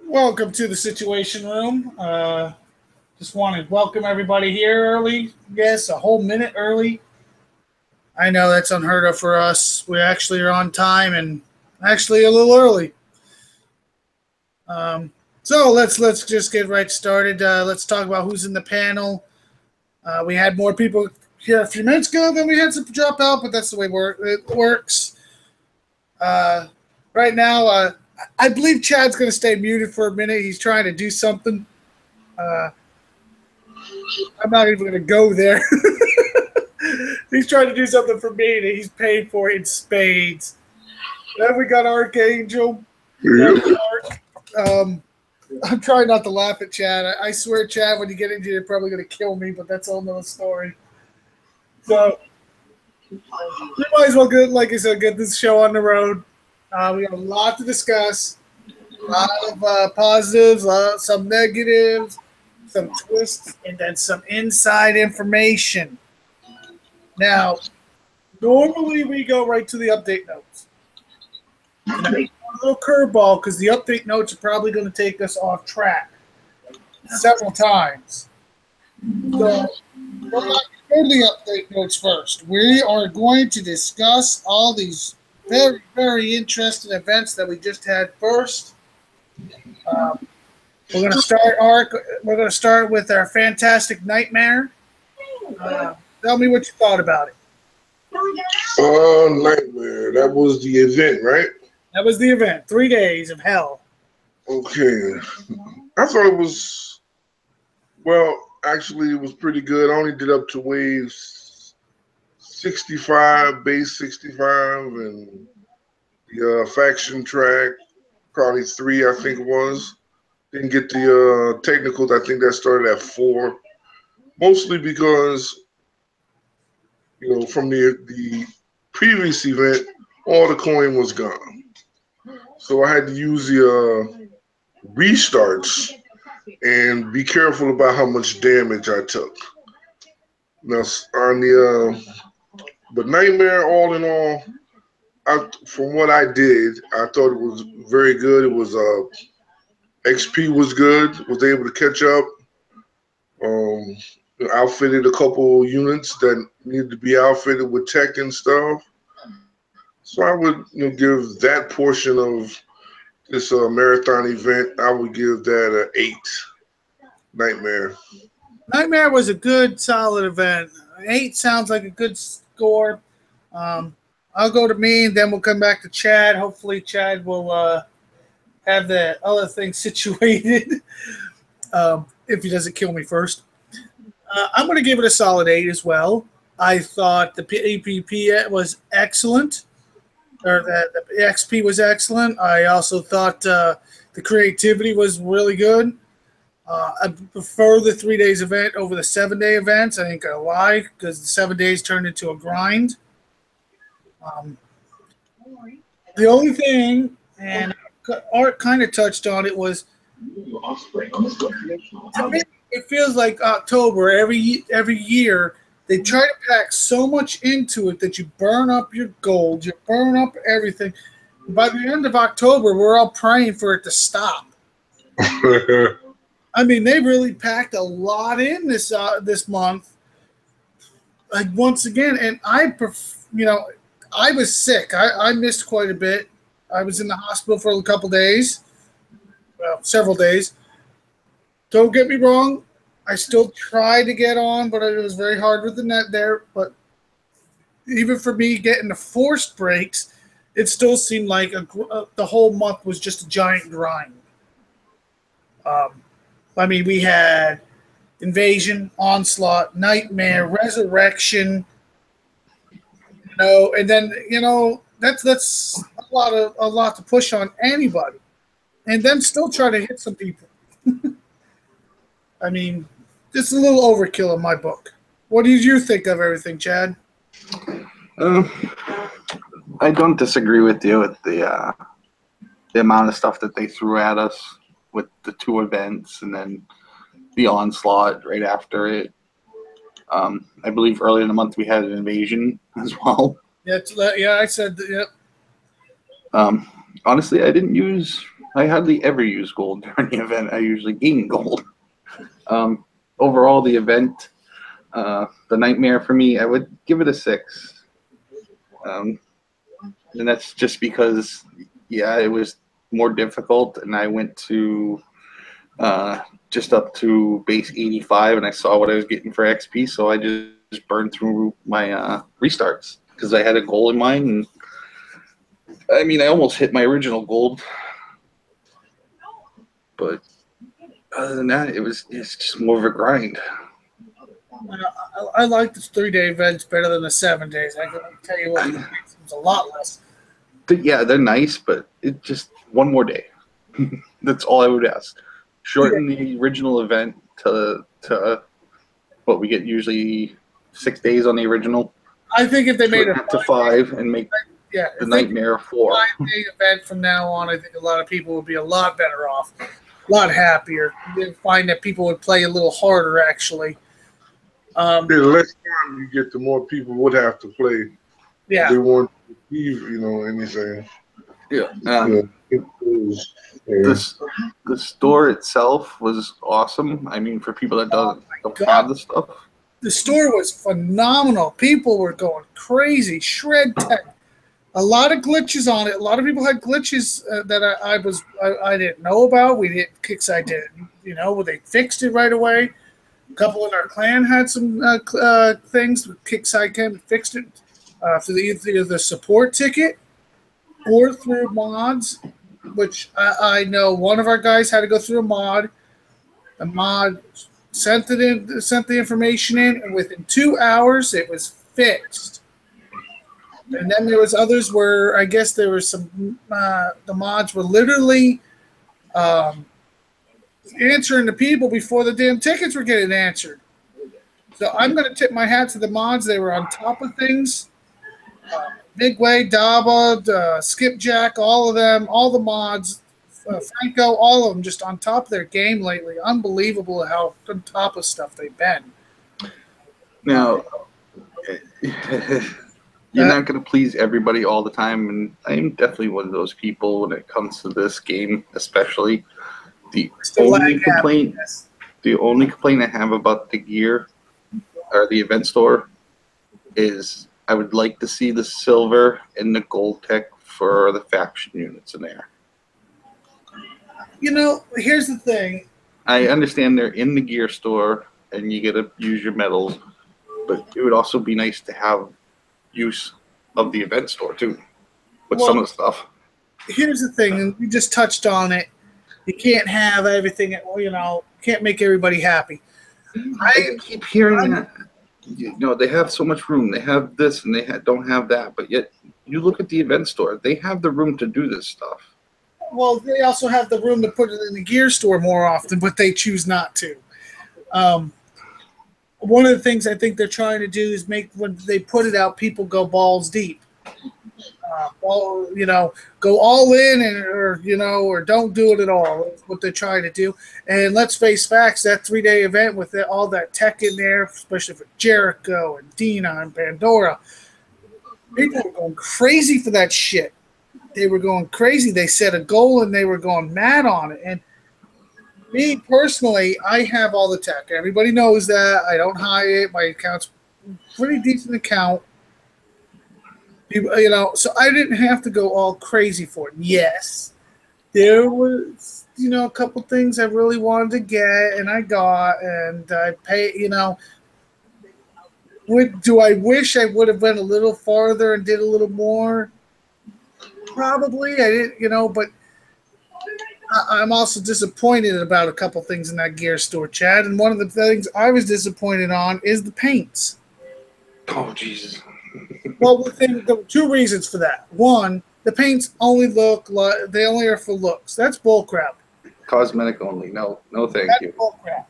Welcome to the Situation Room. Just want to welcome everybody here early. Yes, a whole minute early. I know that's unheard of for us. We actually are on time and actually a little early. So let's just get right started. Let's talk about who's in the panel. We had more people here a few minutes ago than we had some drop out, but that's the way it works. Right now, I believe Chad's going to stay muted for a minute. He's trying to do something. I'm not even going to go there. He's trying to do something for me that he's paid for in spades. Then we got Archangel. Yep. I'm trying not to laugh at Chad. I swear, Chad, when you get into it, you're probably going to kill me, but that's another story. So we might as well get, like I said, get this show on the road. We have a lot to discuss. A lot of positives, some negatives, some twists, and then some inside information. Now, normally we go right to the update notes. And I make a little curveball because the update notes are probably going to take us off track several times. So, we're not going to the update notes first. We are going to discuss all these very, very interesting events that we just had first. We're going to start with our fantastic nightmare. Tell me what you thought about it. Nightmare. That was the event, right? That was the event. 3 days of hell. Okay. I thought it was, well, actually, it was pretty good. I only did up to wave 65, base 65, and the faction track, probably 3, I think it was. Didn't get the technicals. I think that started at 4. Mostly because, from the previous event, all the coin was gone. So I had to use the restarts and be careful about how much damage I took. Now, on the nightmare, all in all, from what I did, I thought it was very good. It was XP was good. Was able to catch up. Outfitted a couple units that needed to be outfitted with tech and stuff. So I would give that portion of this marathon event, I would give that an 8. Nightmare. Nightmare was a good, solid event. 8 sounds like a good score. I'll go to me, and then we'll come back to Chad. Hopefully, Chad will have the other thing situated if he doesn't kill me first. I'm going to give it a solid 8 as well. I thought the APP was excellent, or that the XP was excellent. I also thought the creativity was really good. I prefer the 3 days event over the 7-day events. I ain't gonna lie, because the 7 days turned into a grind. The only thing, and Art kind of touched on it, was to me, it feels like October every year. They try to pack so much into it that you burn up your gold, you burn up everything. By the end of October, we're all praying for it to stop. I mean, they really packed a lot in this month. Like, once again, and I was sick. I missed quite a bit. I was in the hospital for a couple days, well, several days. Don't get me wrong. I still tried to get on, but it was very hard with the net there. But even for me getting the forced breaks, it still seemed like the whole month was just a giant grind. I mean, we had Invasion, Onslaught, Nightmare, Resurrection, and then that's a lot to push on anybody, and then still try to hit some people. I mean, it's a little overkill in my book. What did you think of everything, Chad? I don't disagree with you with the amount of stuff that they threw at us with the 2 events and then the Onslaught right after it. I believe earlier in the month we had an Invasion as well. Yeah, I said that. Yep. Honestly, I didn't use I hardly ever use gold during the event. I usually gain gold. Overall, the event, the nightmare for me, I would give it a 6. And that's just because, yeah, it was more difficult, and I went to just up to base 85, and I saw what I was getting for XP, so I just burned through my restarts because I had a goal in mind, and I mean, I almost hit my original gold, but other than that, it's just more of a grind. I like the 3-day events better than the 7 days. I can tell you what, it's a lot less. Yeah, they're nice, but it just one more day. That's all I would ask. Shorten the original event to what we get usually 6 days on the original. I think if they made it to 5 and make the nightmare 4. 5-day event from now on, I think a lot of people would be a lot better off, a lot happier. You'd find that people would play a little harder, actually. The less time you get, the more people would have to play. Yeah. They want to achieve, anything. Yeah. The store itself was awesome. I mean, for people that don't have the stuff. The store was phenomenal. People were going crazy. Shred tech. A lot of glitches on it. A lot of people had glitches that I didn't know about. We didn't. Kickside didn't. They fixed it right away. A couple in our clan had some things. Kickside came and fixed it through either the support ticket or through mods, which I know one of our guys had to go through a mod. The mod sent the information in, and within 2 hours it was fixed. And then there was others where I guess there was some the mods were literally answering the people before the damn tickets were getting answered. So I'm going to tip my hat to the mods. They were on top of things. Bigway, Daba, Skipjack, all of them, all the mods, Franco, all of them just on top of their game lately. Unbelievable how on top of stuff they've been. Now, you're not going to please everybody all the time, and I'm definitely one of those people when it comes to this game, especially. The only complaint I have about the gear or the event store is I would like to see the silver and the gold tech for the faction units in there. Here's the thing. I understand they're in the gear store and you get to use your medals, but it would also be nice to have use of the event store too with some of the stuff. Here's the thing, and we just touched on it. You can't have everything, can't make everybody happy. I keep hearing that. They have so much room. They have this and they don't have that, but yet you look at the event store. They have the room to do this stuff. Well, they also have the room to put it in the gear store more often, but they choose not to. One of the things I think they're trying to do is make when they put it out, people go balls deep. Go all in or don't do it at all. That's what they're trying to do. And let's face facts, that 3-day event with all that tech in there, especially for Jericho and Dina and Pandora, people were going crazy for that shit. They were going crazy. They set a goal and they were going mad on it. And me personally, I have all the tech. Everybody knows that. I don't hide it. My account's a pretty decent account. So I didn't have to go all crazy for it. Yes, there was, a couple things I really wanted to get, and I got, and I pay, do I wish I would have went a little farther and did a little more? Probably. I didn't, but I'm also disappointed about a couple things in that gear store, Chad, and one of the things I was disappointed on is the paints. Oh, Jesus. Well, there were 2 reasons for that. One, the paints only they only are for looks. That's bullcrap. Cosmetic only. No, thank you. Bullcrap.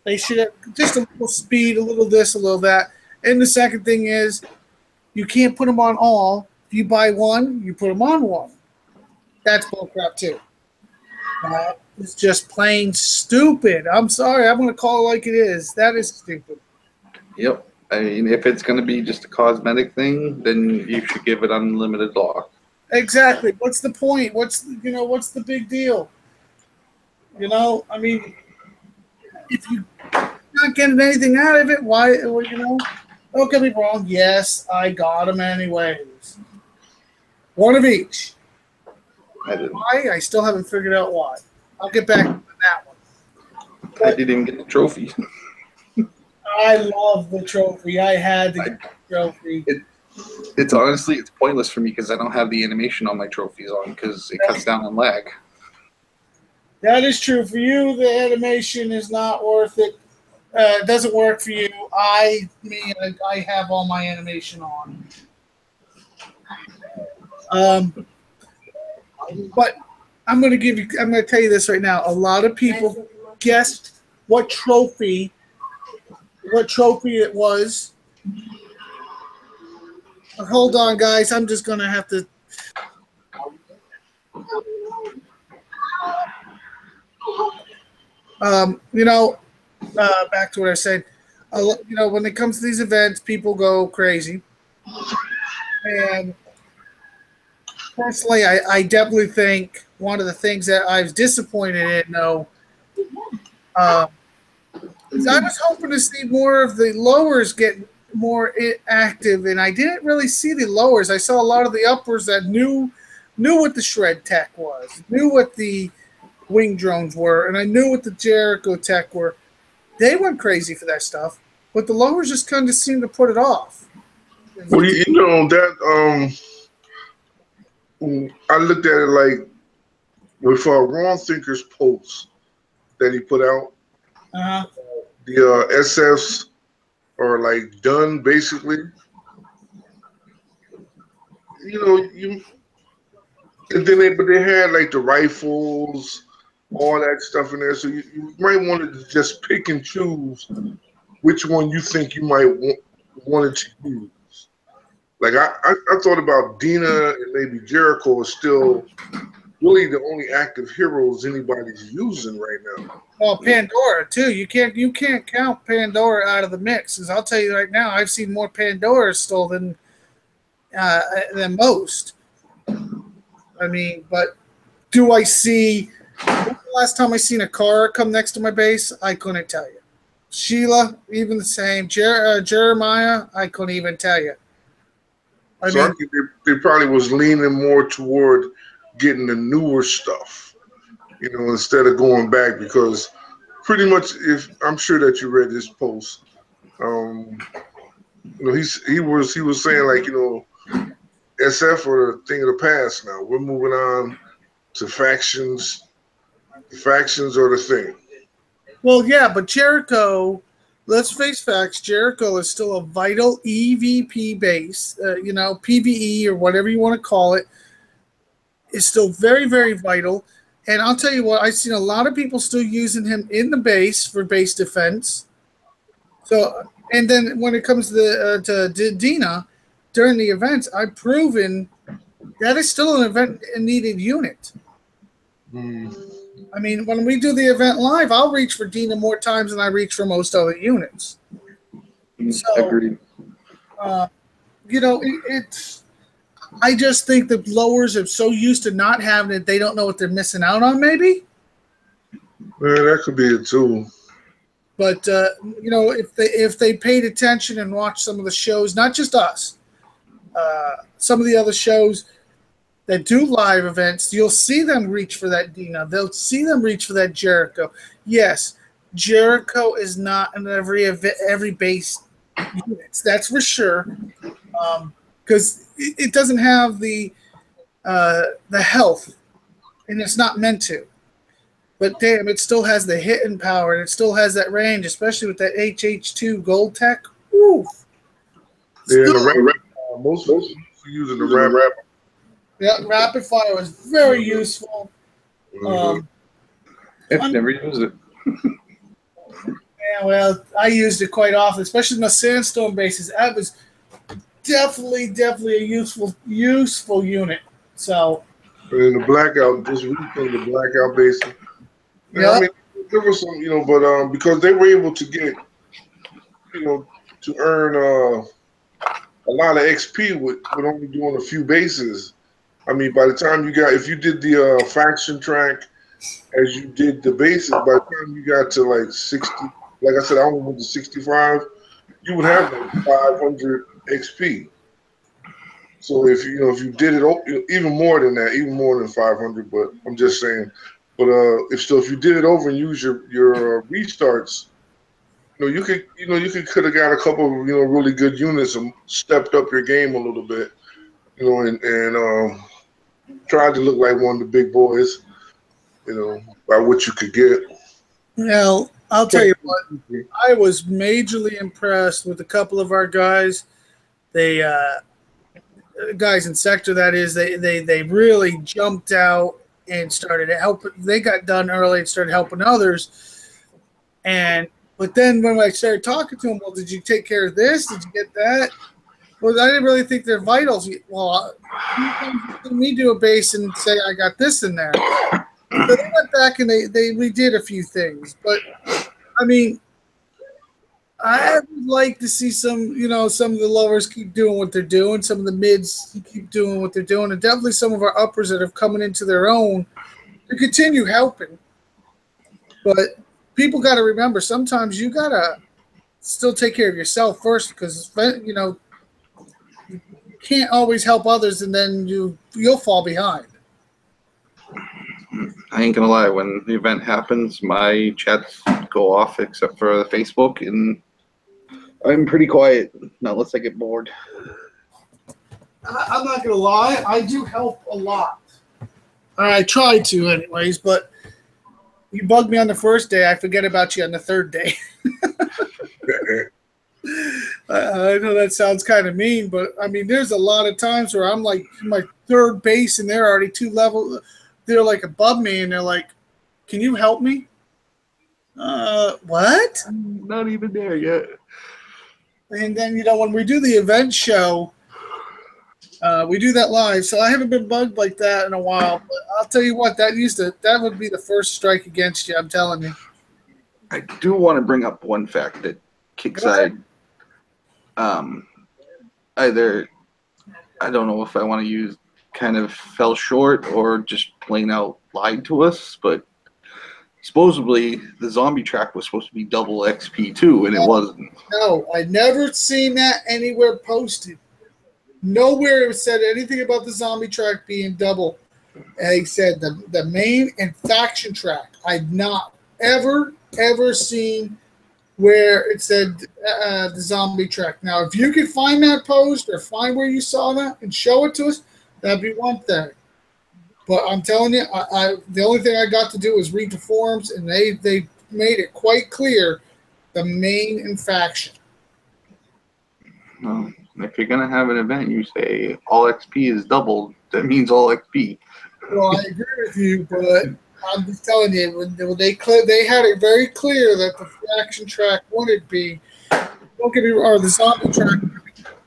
They should have just a little speed, a little this, a little that. And the second thing is, you can't put them on all. If you buy one, you put them on one. That's bullcrap too. It's just plain stupid. I'm sorry. I'm going to call it like it is. That is stupid. Yep. I mean, if it's going to be just a cosmetic thing, then you should give it unlimited lock. Exactly. What's the point? What's the big deal? I mean, if you're not getting anything out of it, why? Well, don't get me wrong. Yes, I got them anyways. One of each. I didn't. Why? I still haven't figured out why. I'll get back to that one. I didn't even get the trophy. I love the trophy. I had the trophy. It's honestly, it's pointless for me because I don't have the animation on my trophies on because it cuts down on lag. That is true. For you, the animation is not worth it. It doesn't work for you. I have all my animation on. But I'm going to tell you this right now. A lot of people guessed what trophy it was. Hold on, guys. I'm just going to have to. Back to what I said. When it comes to these events, people go crazy. And personally, I definitely think one of the things that I was disappointed in, though, is I was hoping to see more of the lowers get more active, and I didn't really see the lowers. I saw a lot of the uppers that knew what the shred tech was, knew what the wing drones were, and I knew what the Jericho tech were. They went crazy for that stuff, but the lowers just kind of seemed to put it off. Well, that I looked at it like with Ron Thinker's post that he put out. The SFs are like done basically. And then but they had like the rifles, all that stuff in there. So you might want to just pick and choose which one you think you might wanted to use. Like I thought about Dina and maybe Jericho are still really the only active heroes anybody's using right now. Well, Pandora too. You can't count Pandora out of the mix. Because I'll tell you right now, I've seen more Pandora stolen than most. I mean, but do I see? The last time I seen a car come next to my base, I couldn't tell you. Sheila, even the same. Jeremiah, I couldn't even tell you. I think they probably was leaning more toward getting the newer stuff, instead of going back, because pretty much, if I'm sure that you read this post, he was saying like, SF are a thing of the past now. We're moving on to factions. The factions are the thing. Well, yeah, but Jericho, let's face facts, Jericho is still a vital EVP base, PvE or whatever you want to call it, is still very, very vital. And I'll tell you what, I've seen a lot of people still using him in the base for base defense. So, and then when it comes to Dina, during the events, I've proven that is still an event needed unit. I mean, when we do the event live, I'll reach for Dina more times than I reach for most other units. So, agreed. It's. I just think the lowers are so used to not having it, they don't know what they're missing out on. Maybe. Yeah, that could be it too. But if they paid attention and watched some of the shows, not just us, some of the other shows that do live events, you'll see them reach for that Dina. They'll see them reach for that Jericho. Yes, Jericho is not in every base units. That's for sure, because it doesn't have the health, and it's not meant to. But damn, it still has the hitting power, and it still has that range, especially with that HH2 gold tech. Woo! Yeah, most are using the rapid. Yeah, rapid fire was very useful. I've never used it. Yeah, well, I used it quite often, especially in the sandstone bases. That was definitely a useful unit. So. But in the blackout, just recently the blackout bases. Yeah, I mean, there was some, but because they were able to get, to earn a lot of XP with only doing a few bases, I mean, by the time you got, if you did the faction track as you did the basic, by the time you got to like 60, like I said, I only went to 65, you would have like 500 XP. So if if you did it even more than that, even more than 500, but I'm just saying. But if you did it over and use your restarts, could have got a couple of really good units and stepped up your game a little bit, and tried to look like one of the big boys, by what you could get. Well, I'll tell you what, I was majorly impressed with a couple of our guys. They guys in sector, that is, they really jumped out and started helping. They got done early and started helping others. But then when I started talking to them, well, did you take care of this? Did you get that? Well, I didn't really think they're vitals. Well, me do a base and say I got this in there. So they went back and we did a few things. But I mean, I would like to see some of the lowers keep doing what they're doing. Some of the mids keep doing what they're doing. And definitely some of our uppers that are coming into their own to continue helping. But people got to remember, sometimes you got to still take care of yourself first, because, you can't always help others, and then you'll fall behind. I ain't gonna lie, when the event happens, my chats go off except for Facebook, and I'm pretty quiet unless I get bored. I'm not gonna lie, I do help a lot. I try to, anyways, but you bug me on the first day, I forget about you on the third day. I know that sounds kind of mean, but I mean, there's a lot of times where I'm like my third base and they're already 2 levels. They're like above me and they're like, "Can you help me?" What? I'm not even there yet. And then when we do the event show, we do that live. So I haven't been bugged like that in a while. But I'll tell you what, that would be the first strike against you. I'm telling you. I do want to bring up one fact that Kickside either, I don't know if I want to use, kind of fell short or just plain out lied to us, but supposedly the zombie track was supposed to be double XP too, and it wasn't. No, I never seen that anywhere posted. Nowhere it said anything about the zombie track being double. And he said the main and faction track. I've not ever seen where it said the zombie track. Now, if you could find that post or find where you saw that and show it to us, that'd be one thing. But I'm telling you, the only thing I got to do was read the forums, and they made it quite clear the main and faction. Well, if you're gonna have an event, you say all XP is doubled. That means all XP. Well, I agree with you, but I'm just telling you, when they had it very clear that the faction track wouldn't be. Don't get me wrong, or the zombie track.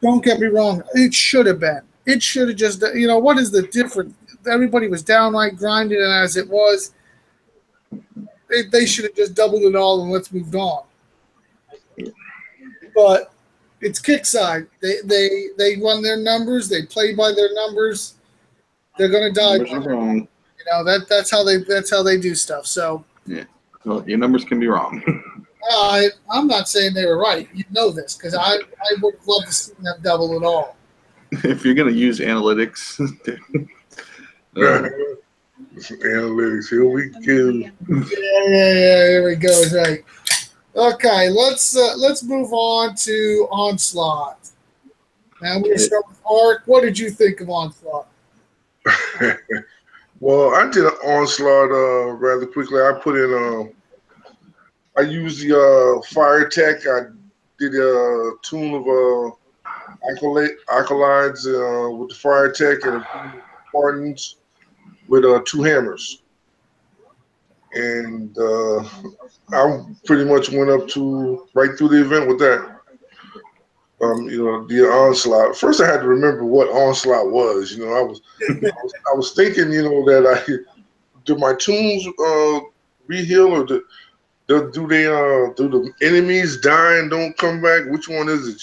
Don't get me wrong. It should have been. It should have just. What is the difference? Everybody was downright grinding, and as it was, they should have just doubled it all and let's move on. But it's Kickside. They run their numbers. They play by their numbers. They're gonna die. Numbers are wrong. That's how they do stuff. So yeah, well, your numbers can be wrong. I'm not saying they were right. You know this because I would love to see them double it all. If you're gonna use analytics, analytics, here we go. Yeah, here we go. Right. Okay, let's move on to Onslaught. Now we're start with Ark. What did you think of Onslaught? Well, I did an Onslaught rather quickly. I put in I used the Fire Tech. I did a tune of Acolytes with the Fire Tech and Spartans with 2 hammers. And I pretty much went up to right through the event with that. The Onslaught. First, I had to remember what Onslaught was. I was thinking, that did my tunes reheal, or do the enemies die and don't come back? Which one is it?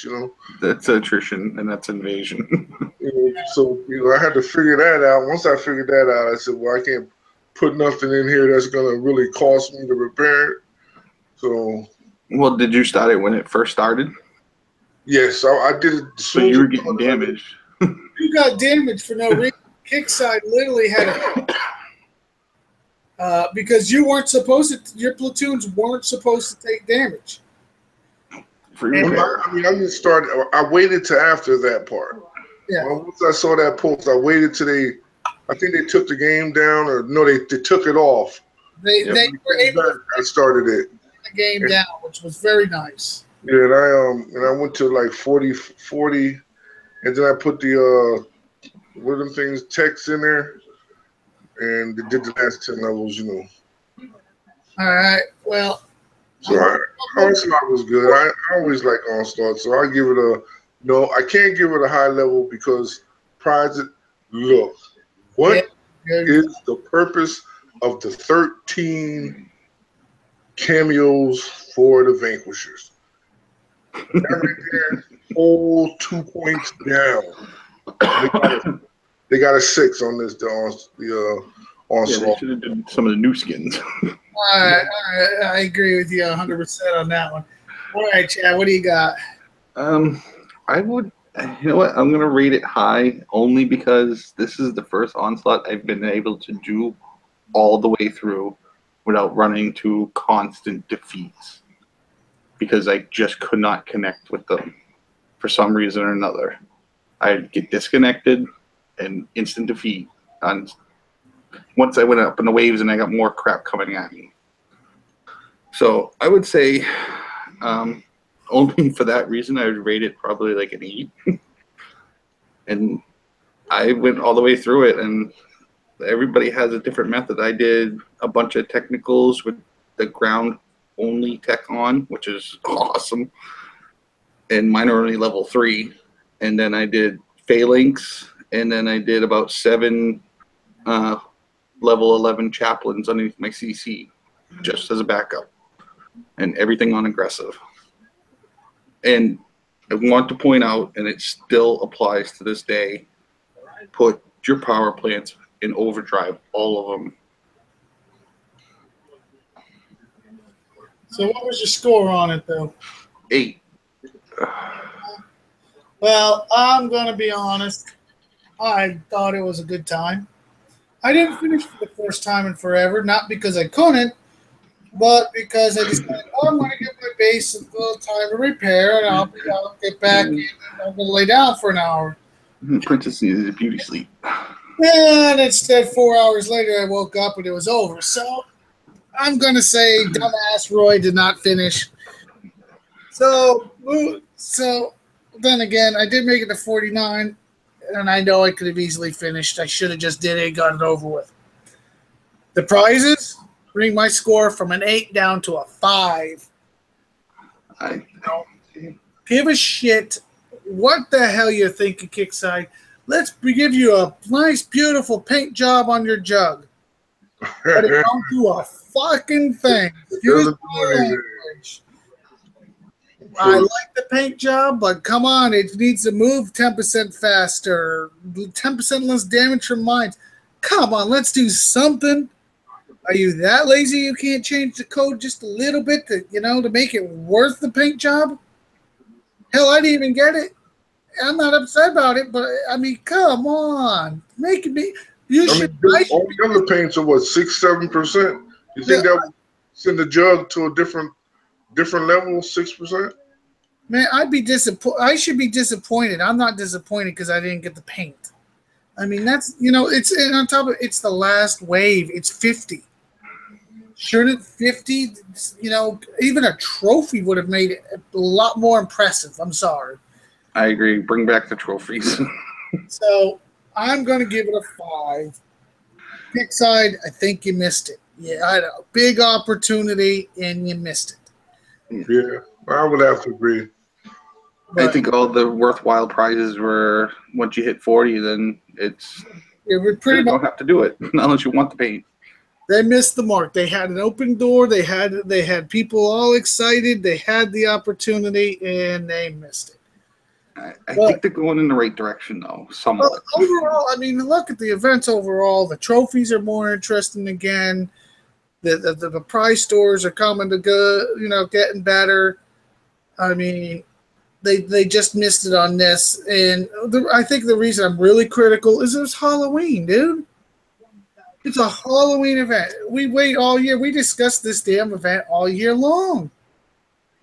That's attrition and that's invasion. So I had to figure that out. Once I figured that out, I said, well, I can't put nothing in here that's gonna really cost me to repair it. So. Well, did you start it when it first started? Yes, I did it. So you were getting damaged. You got damaged for no reason. Kickside literally had a because you weren't supposed to. Your platoons weren't supposed to take damage. Free repair. I didn't start. I waited to after that part. Yeah. Well, once I saw that post, I waited till I think they took the game down, or no, they took it off. They were able to. I started it. The game down, which was very nice. Yeah, and I went to like 40, and then I put the what are them things, text in there, and they did the last 10 levels, All right, well. So Onslaught was good. I always like Onslaught, so I give it a no. I can't give it a high level because look, what is the purpose of the 13 cameos for the Vanquishers? That right there, whole 2 points down. They got a 6 on this. The Onslaught. They should have done some of the new skins. All right, I agree with you 100% on that one. All right, Chad, what do you got? I would. You know what? I'm gonna rate it high only because this is the first Onslaught I've been able to do all the way through without running to constant defeats. Because I just could not connect with them for some reason or another. I'd get disconnected and instant defeat. And once I went up in the waves and I got more crap coming at me. So I would say only for that reason I would rate it probably like an 8. And I went all the way through it, and everybody has a different method. I did a bunch of technicals with the ground only tech on, which is awesome, and mine are only level 3. And then I did phalanx, and then I did about 7 level 11 chaplains underneath my CC just as a backup, and everything on aggressive. And I want to point out, and it still applies to this day, put your power plants in overdrive, all of them. So what was your score on it, though? 8. Well, I'm going to be honest. I thought it was a good time. I didn't finish for the first time in forever, not because I couldn't, but because I decided, I'm going to give my base a little time to repair, and I'll get back in, and I'm going to lay down for an hour. Princess needed a beauty sleep. And instead, 4 hours later, I woke up and it was over. So I'm going to say dumbass Roy did not finish. So then again, I did make it to 49, and I know I could have easily finished. I should have just did it and got it over with. The prizes bring my score from an 8 down to a 5. I don't give a shit what the hell you're thinking, Kickside. Let's give you a nice, beautiful paint job on your jug. But it don't do a fucking thing. Excuse my language. I like the paint job, but come on, it needs to move 10% faster, 10% less damage from mines. Come on, let's do something. Are you that lazy you can't change the code just a little bit to make it worth the paint job? Hell, I didn't even get it. I'm not upset about it, but I mean, come on, make it be. All the other paints are what, 6-7%? You think that would send the jug to a different level, 6%? Man, I'd be disappointed. I should be disappointed. I'm not disappointed because I didn't get the paint. I mean, that's it's and on top of it's the last wave. It's 50. Shouldn't 50? Even a trophy would have made it a lot more impressive. I'm sorry. I agree. Bring back the trophies. So I'm going to give it a 5. Kickside, I think you missed it. Yeah, I know. Big opportunity, and you missed it. Yeah, I would have to agree. But I think all the worthwhile prizes were once you hit 40, then it's we're pretty you don't have to do it unless you want the paint. They missed the mark. They had an open door. They had people all excited. They had the opportunity, and they missed it. I think they're going in the right direction, though, somewhat. Overall, I mean, look at the events overall. The trophies are more interesting again. The prize stores are coming to good, getting better. I mean, they just missed it on this. And I think the reason I'm really critical is it was Halloween, dude. It's a Halloween event. We wait all year. We discussed this damn event all year long.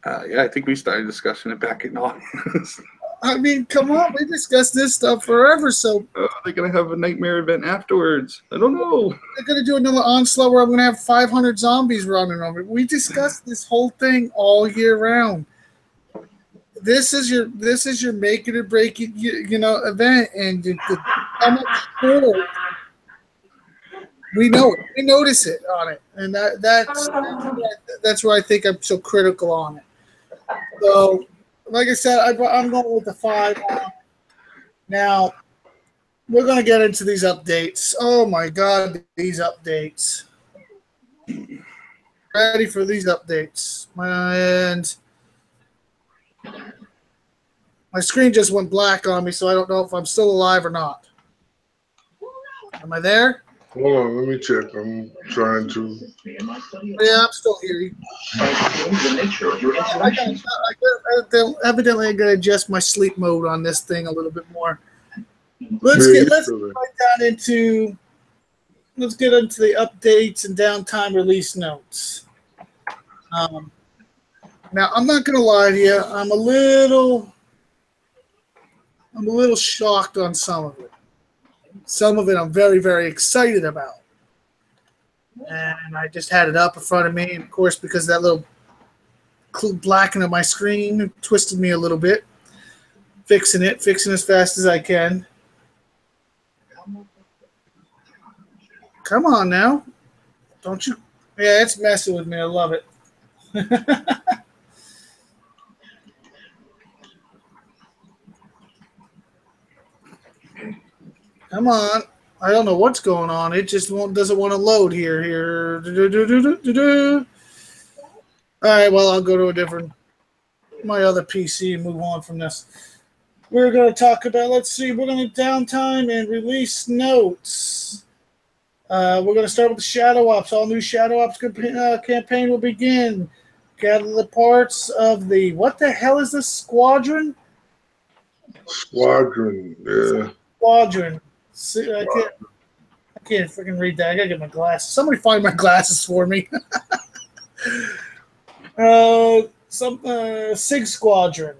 Yeah, I think we started discussing it back in August. I mean, come on. We discussed this stuff forever. So they're going to have a nightmare event afterwards. I don't know. They're going to do another onslaught where I'm going to have 500 zombies running over. We discussed this whole thing all year round. This is your make it or break it, event, and how much forward. We know it. We notice it on it, and that's where I think I'm so critical on it. So, like I said, I'm going with the 5. Now, we're going to get into these updates. Oh my God, these updates! Ready for these updates? And my screen just went black on me, so I don't know if I'm still alive or not. Am I there? Hold on, let me check. I'm trying to. Yeah, I'm still here. Evidently, I'm going to adjust my sleep mode on this thing a little bit more. Let's get into the updates and downtime release notes. Now, I'm not going to lie to you. I'm a little shocked on some of it. Some of it I'm very, very excited about. And I just had it up in front of me. And of course, because that little blackening of my screen twisted me a little bit. Fixing as fast as I can. Come on now. Don't you? Yeah, it's messing with me. I love it. Come on. I don't know what's going on. It just doesn't want to load here. All right, well, I'll go to my other PC and move on from this. We're going to talk about, we're going to downtime and release notes. We're going to start with the Shadow Ops. All new Shadow Ops campaign will begin. Gather the parts of what the hell is this? Squadron? Squadron, yeah. Squadron. See, I can't freaking read that. I gotta get my glasses. Somebody find my glasses for me. SIG Squadron.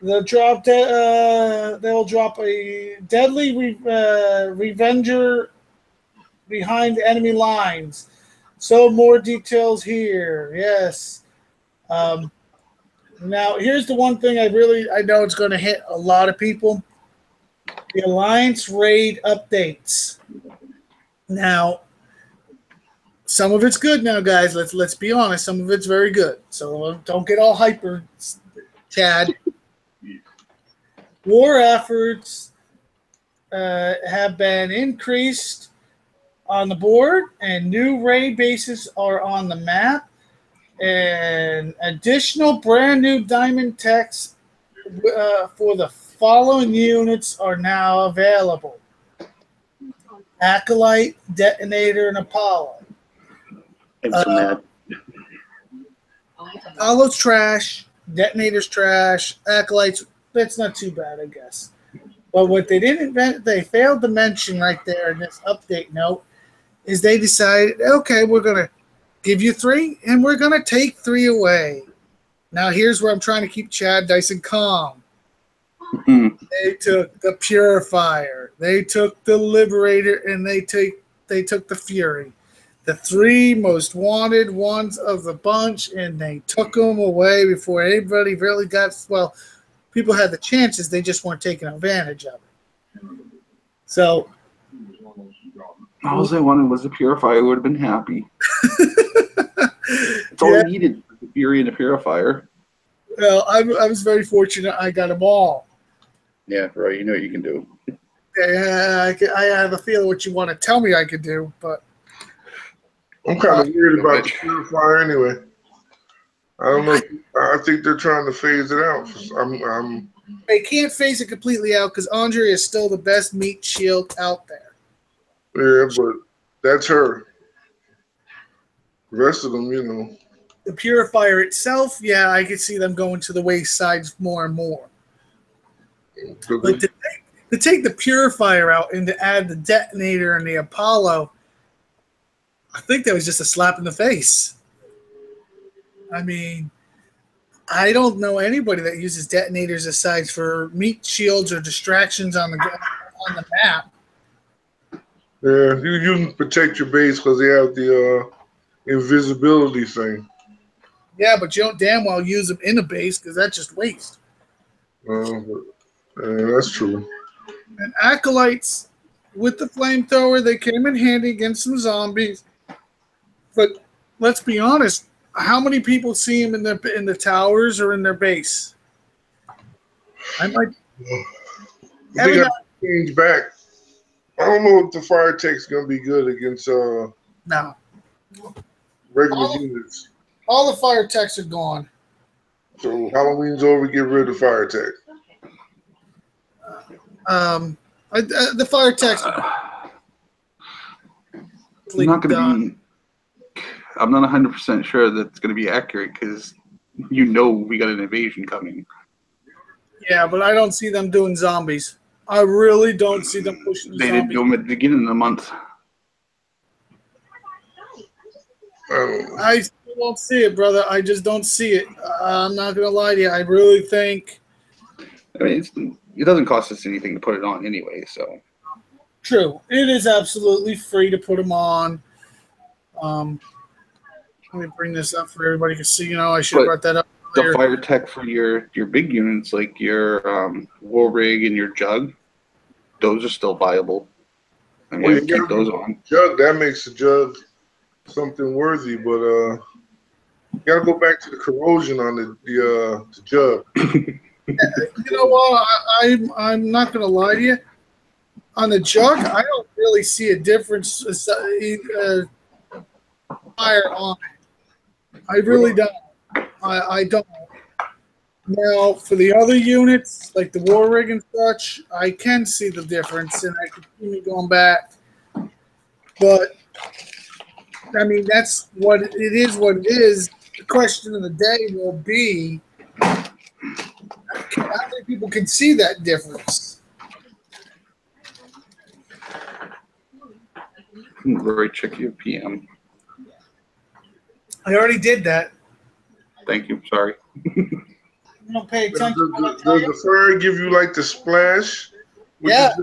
They'll drop a deadly Revenger behind enemy lines. So more details here. Yes. Now here's the one thing I know it's going to hit a lot of people. The Alliance Raid updates. Now, some of it's good now, guys. Let's be honest. Some of it's very good. So don't get all hyper, Chad. War efforts have been increased on the board, and new raid bases are on the map. And additional brand new diamond techs for the following units are now available: Acolyte, Detonator, and Apollo. Apollo's trash. Detonator's trash. Acolyte's, that's not too bad, I guess. But what they failed to mention right there in this update note is they decided, okay, we're going to give you 3, and we're going to take 3 away. Now, here's where I'm trying to keep Chad Dyson calm. They took the Purifier, they took the Liberator, and they took the Fury, the 3 most wanted ones of the bunch, and they took them away before anybody really got. Well, people had the chances; they just weren't taking advantage of it. So, all I wanted was a Purifier. I would have been happy. That's all I needed: the Fury and the Purifier. Well, I was very fortunate; I got them all. Yeah, right. You know what you can do. Yeah, I have a feeling what you want to tell me I could do, but I'm kind of weird about the purifier anyway. I don't know. I think they're trying to phase it out. They can't phase it completely out because Andre is still the best meat shield out there. Yeah, but that's her. The rest of them, you know. The purifier itself, yeah, I could see them going to the wayside more and more. But to take the purifier out and to add the detonator and the Apollo, I think that was just a slap in the face. I mean, I don't know anybody that uses detonators aside for meat shields or distractions on the map. Yeah, you can protect your base because they have the invisibility thing. Yeah, but you don't damn well use them in a base because that's just waste. That's true. And Acolytes, with the flamethrower, they came in handy against some zombies. But let's be honest, how many people see them in the towers or in their base? I might. I think I change back. I don't know if the fire tech's gonna be good against no regular units. All the fire techs are gone. So Halloween's over. Get rid of fire tech. The fire techs. I'm not going to be. I'm not 100% sure that it's going to be accurate because we got an invasion coming. Yeah, but I don't see them doing zombies. I really don't see them pushing the zombies. They didn't do them at the beginning of the month. I still don't see it, brother. I just don't see it. I'm not going to lie to you. I really think. I mean, it doesn't cost us anything to put it on anyway, so. True. It is absolutely free to put them on. Let me bring this up for everybody to see. I should have brought that up earlier. The fire tech for your big units, like your war rig and your jug, those are still viable. I mean, we keep those on. Jug, that makes the jug something worthy, but you gotta go back to the corrosion on the jug. You know what? I'm not gonna lie to you. On the jug, I don't really see a difference. Fire on it. I really don't. I don't. Now, for the other units, like the war rig and such, I can see the difference, and I can see me going back. But, I mean, that's what it is. What it is. The question of the day will be, how many people can see that difference? Rory, check your PM. I already did that. Thank you. Sorry. You don't pay attention. Does the fire give you like the splash? Yeah.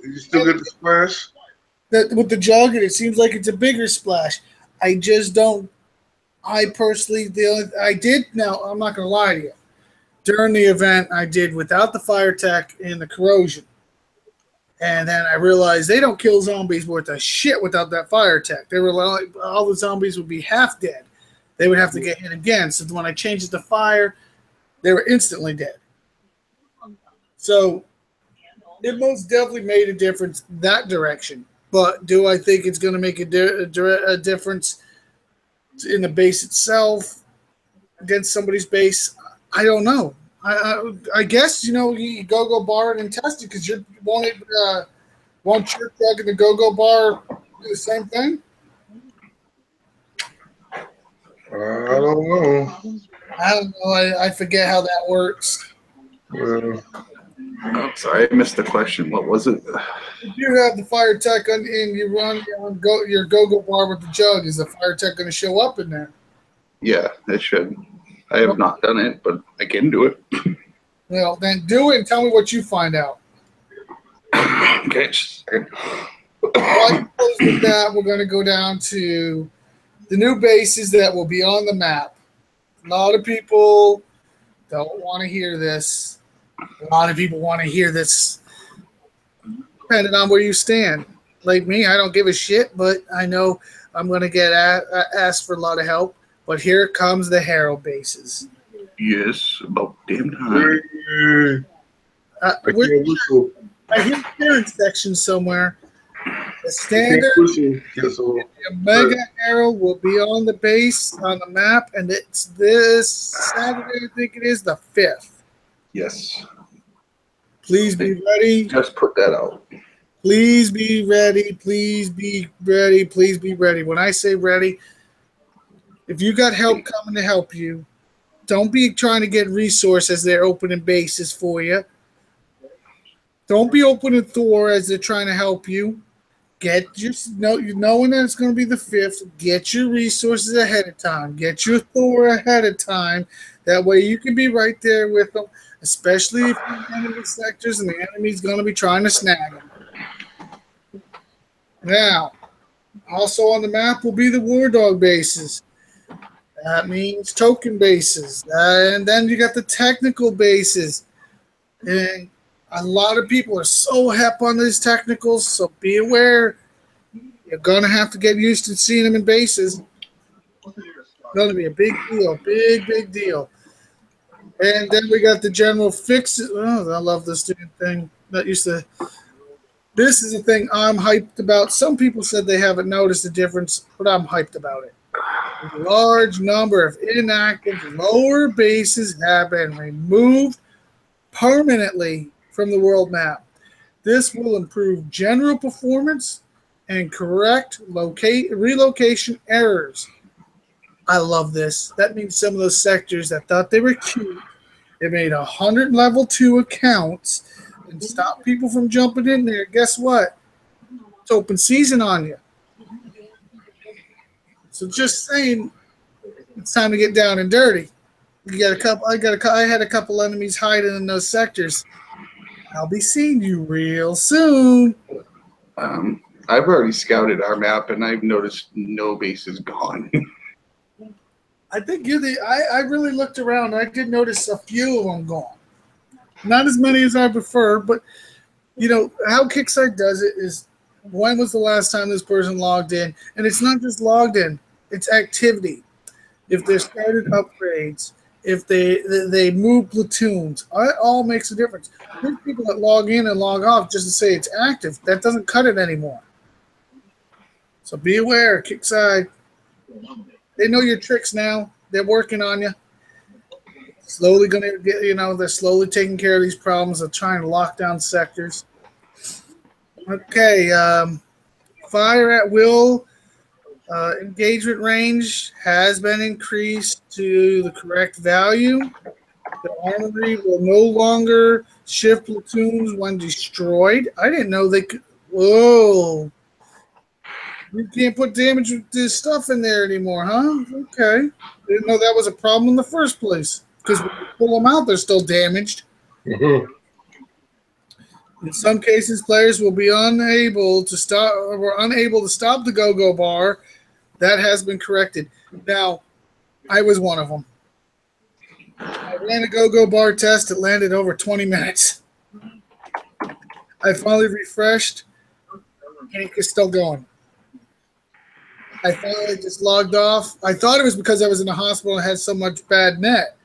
You still get the splash? With the jug, it seems like it's a bigger splash. I just don't. I personally, I did. Now, I'm not going to lie to you. During the event, I did without the fire tech and the corrosion. And then I realized they don't kill zombies worth a shit without that fire tech. They were like, all the zombies would be half dead. They would have to get hit again. So when I changed it to fire, they were instantly dead. So it most definitely made a difference that direction. But do I think it's going to make a difference in the base itself against somebody's base? I don't know. I guess, you go bar it and test it because you won't your truck and the go bar do the same thing? I don't know. I don't know. I forget how that works. I'm sorry, I missed the question. What was it? If you have the fire tech and you run your go bar with the jug, is the fire tech going to show up in there? Yeah, it should. I have not done it, but I can do it. Well, then do it and tell me what you find out. Okay, just a second. With that, we're going to go down to the new bases that will be on the map. A lot of people don't want to hear this. A lot of people want to hear this depending on where you stand. Like me, I don't give a shit, but I know I'm going to get asked for a lot of help. But here comes the Harrow bases. Yes, about damn time. I hear a clearance section somewhere. The standard, the Omega Herald will be on the base on the map, and it's this Saturday, I think it is, the 5th. Yes. Please be ready. Just put that out. Please be ready. Please be ready. Please be ready. When I say ready, if you got help coming to help you, don't be trying to get resources. They're opening bases for you. Don't be opening Thor as they're trying to help you. Get your knowing that it's going to be the 5th. Get your resources ahead of time. Get your Thor ahead of time. That way you can be right there with them, especially if you're in enemy sectors and the enemy's going to be trying to snag them. Now, also on the map will be the War Dog bases. That means token bases. And then you got the technical bases. And a lot of people are so hep on these technicals, so be aware. You're going to have to get used to seeing them in bases. It's going to be a big deal, big deal. And then we got the general fix. Oh, I love this thing. Not used to. This is the thing I'm hyped about. Some people said they haven't noticed the difference, but I'm hyped about it. A large number of inactive lower bases have been removed permanently from the world map. This will improve general performance and correct relocation errors. I love this. That means some of those sectors that thought they were cute, they made 100 level 2 accounts and stopped people from jumping in there. Guess what? It's open season on you. So just saying, it's time to get down and dirty. You got a couple. I had a couple enemies hiding in those sectors. I'll be seeing you real soon. I've already scouted our map, and I've noticed no bases gone. I think you're the. I really looked around. I did notice a few of them gone. Not as many as I prefer, but you know how Kickside does it is. When was the last time this person logged in? And it's not just logged in; it's activity. If they started upgrades, if they move platoons, it all makes a difference. There's people that log in and log off just to say it's active. That doesn't cut it anymore. So be aware, Kickside. They know your tricks now. They're working on you. Slowly going to get, they're slowly taking care of these problems of trying to lock down sectors. Okay, fire at will. Engagement range has been increased to the correct value. The armory will no longer shift platoons when destroyed. I didn't know they could. Whoa. You can't put damage with this stuff in there anymore, huh? Okay. Didn't know that was a problem in the first place. Because when you pull them out, they're still damaged. Mm-hmm. In some cases, players will be unable to stop the go-go bar. That has been corrected. Now, I was one of them. I ran a go-go bar test. It landed over 20 minutes. I finally refreshed, and it was still going. I finally just logged off. I thought it was because I was in the hospital and had so much bad net.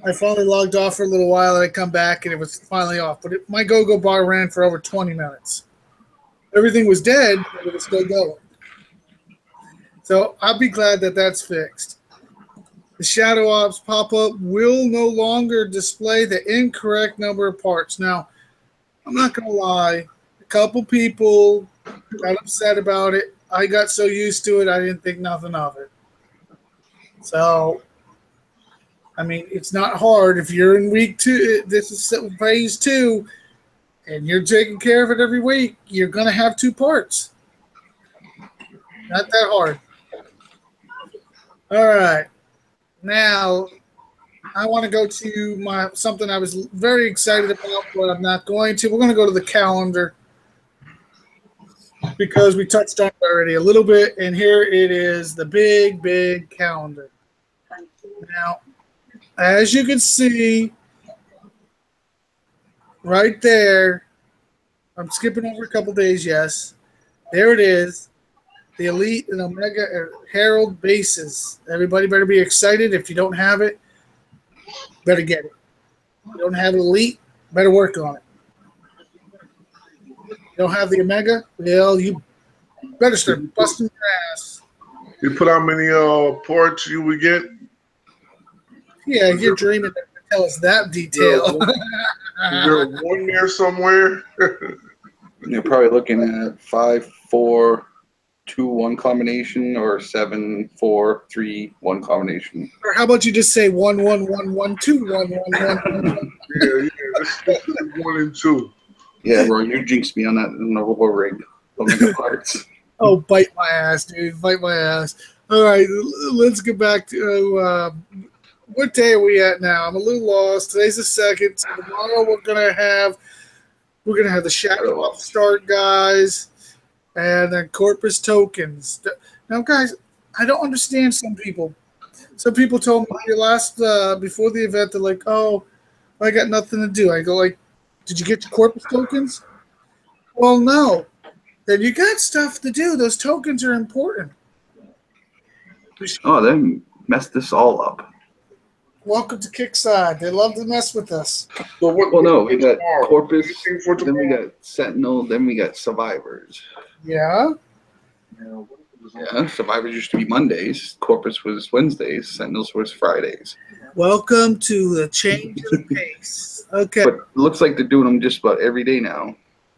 I finally logged off for a little while, and I come back, and it was finally off. But my go-go bar ran for over 20 minutes. Everything was dead, but it was still going. So I'll be glad that that's fixed. The Shadow Ops pop-up will no longer display the incorrect number of parts. Now, I'm not going to lie. A couple people got upset about it. I got so used to it, I didn't think nothing of it. So, I mean, it's not hard. If you're in week 2, this is phase 2, and you're taking care of it every week, you're going to have 2 parts. Not that hard. All right. Now, I want to go to something I was very excited about, but I'm not going to. We're going to go to the calendar because we touched on it already a little bit, and here it is, the big calendar. Now, as you can see right there, I'm skipping over a couple days, yes. There it is. The Elite and Omega Herald bases. Everybody better be excited. If you don't have it, better get it. If you don't have Elite, better work on it. You don't have the Omega? Well, you better start busting your ass. You put how many parts you would get? Yeah, you're dreaming to tell us that detail. Is there one there somewhere? You're probably looking at 5-4-2-1 combination or 7-4-3-1 combination. Or how about you just say 1-1-1-1-2-1-1-1-1? Yeah, let's stick to the 1 and 2. Yeah, bro, you jinxed me on that Nova rig. Omega parts. Oh, bite my ass, dude. Bite my ass. All right, let's get back to what day are we at now? I'm a little lost. Today's the 2nd. So tomorrow we're gonna have the Shadow Upstart guys and then Corpus tokens. Now, guys, I don't understand some people. Some people told me before the event, they're like, "Oh, I got nothing to do." I go like, "Did you get your Corpus tokens?" Well, no. Then you got stuff to do. Those tokens are important. Oh, they messed this all up. Welcome to Kickside. They love to mess with us. So Well, no, we got tomorrow? Corpus, Anything for then we tomorrow? got Sentinel, then we got Survivors. Yeah. Yeah, Survivors used to be Mondays, Corpus was Wednesdays, Sentinels was Fridays. Welcome to the change of pace. Okay. But it looks like they're doing them just about every day now.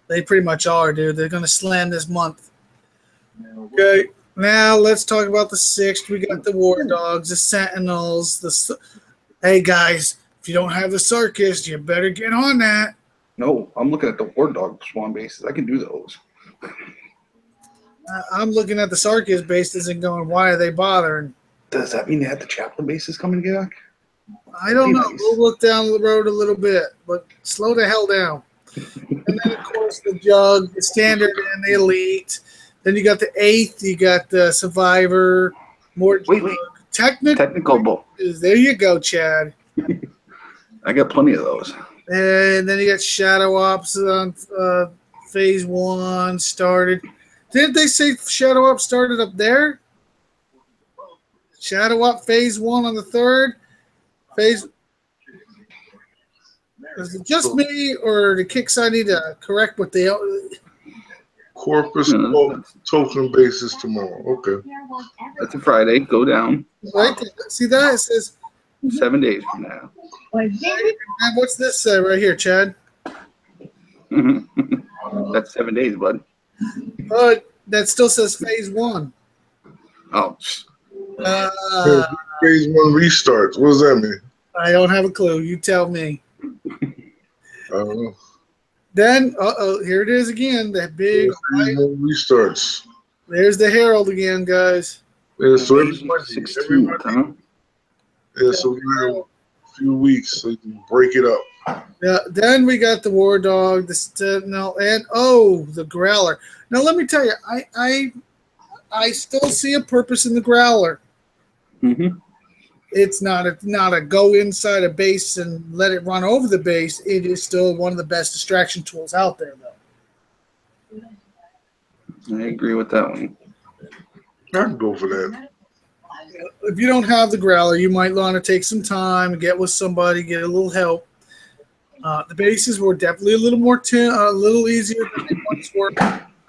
They pretty much are, dude. They're going to slam this month. Okay. Now let's talk about the 6th. We got the War Dogs, the Sentinels. Hey, guys, if you don't have the Circus, you better get on that. No, I'm looking at the War Dog Swan bases. I can do those. I'm looking at the Circus bases and going, why are they bothering? Does that mean they have the Chaplain bases coming together? I don't know. Nice. We'll look down the road a little bit, but slow the hell down. And then, of course, the Jug, the Standard, and the Elite. Then you got the 8th. You got the Survivor. More Wait. Technical Bull. There you go, Chad. I got plenty of those. And then you got Shadow Ops on Phase 1 started. Didn't they say Shadow Ops started up there? Shadow Op Phase 1 on the 3rd. Is it just me, or the Kickside need to correct what they... Corpus token basis tomorrow. Okay. That's a Friday. Go down. Right? See that? It says... 7 days from now. And what's this say right here, Chad? That's 7 days, bud. That still says Phase 1. Oh. Phase 1 restarts. What does that mean? I don't have a clue. You tell me. I don't know. Then, here it is again. That big. Phase 1 restarts. There's the Herald again, guys. Yeah, so every 16th, huh? Yeah, so we have a few weeks so you can break it up. Yeah. Then we got the War Dog, the Sentinel, and the Growler. Now let me tell you, I still see a purpose in the Growler. Mm-hmm. It's not a go inside a base and let it run over the base. It is still one of the best distraction tools out there, though. I agree with that one. I can go for that. If you don't have the Growler, you might want to take some time and get with somebody, get a little help. The bases were definitely a little easier than they once were.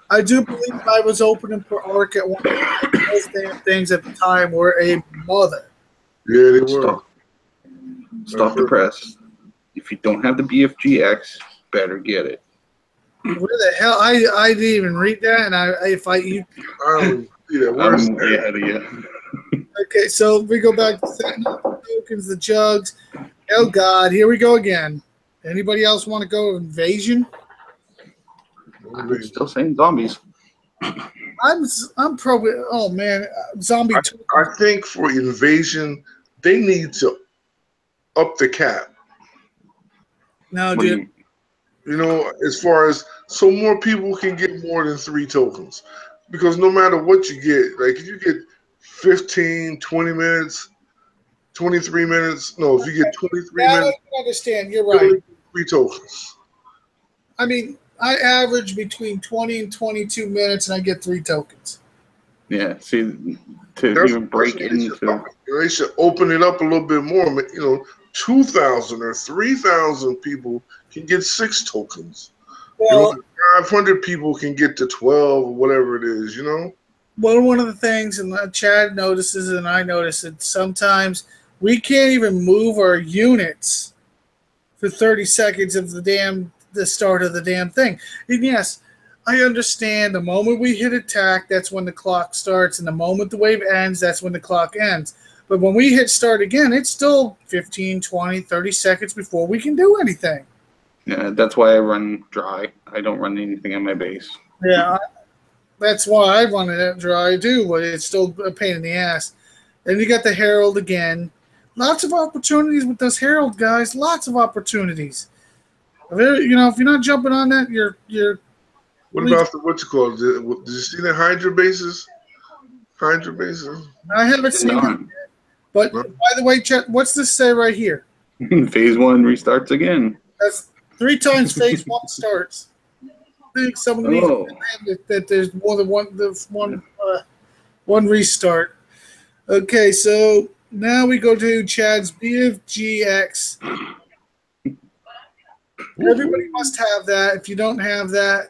I do believe I was opening for ARC at one point. Those damn things at the time were a mother. Yeah, they were. Stop the press. If you don't have the BFGX, better get it. Where the hell? I didn't even read that, and I'm way ahead of you. Okay, so we go back to setting up the tokens, the Jugs. Oh God, here we go again. Anybody else want to go Invasion? I'm still saying zombies. I'm probably. Oh man, zombie. I think for Invasion, they need to up the cap. No, dude. You know, as far as so more people can get more than 3 tokens. Because no matter what you get, like if you get 15, 20 minutes, 23 minutes, no, if you get 23 minutes. I understand. You're right. 3 tokens. I mean, I average between 20 and 22 minutes, and I get 3 tokens. Yeah, see, to even break into. They should open it up a little bit more. You know, 2,000 or 3,000 people can get 6 tokens. Well, 500 people can get to 12 or whatever it is, you know? well, one of the things, and Chad notices, and I notice it sometimes, we can't even move our units for 30 seconds of the start of the damn thing. And yes, I understand the moment we hit attack, that's when the clock starts, and the moment the wave ends, that's when the clock ends. But when we hit start again, it's still 15, 20, 30 seconds before we can do anything. Yeah, that's why I run dry. I don't run anything on my base. Yeah, that's why I wanted it dry too, but it's still a pain in the ass. And you got the Herald again. Lots of opportunities with those Herald guys. Lots of opportunities. If you're not jumping on that, you're. What about the what's it called? Did you see the Hydra bases? Hydra bases. I haven't seen it yet. But by the way, Chet, what's this say right here? Phase 1 restarts again. That's 3 times phase 1 starts. I think some of these that there's more than one restart. Okay, so now we go to Chad's BFGX. Everybody must have that. If you don't have that,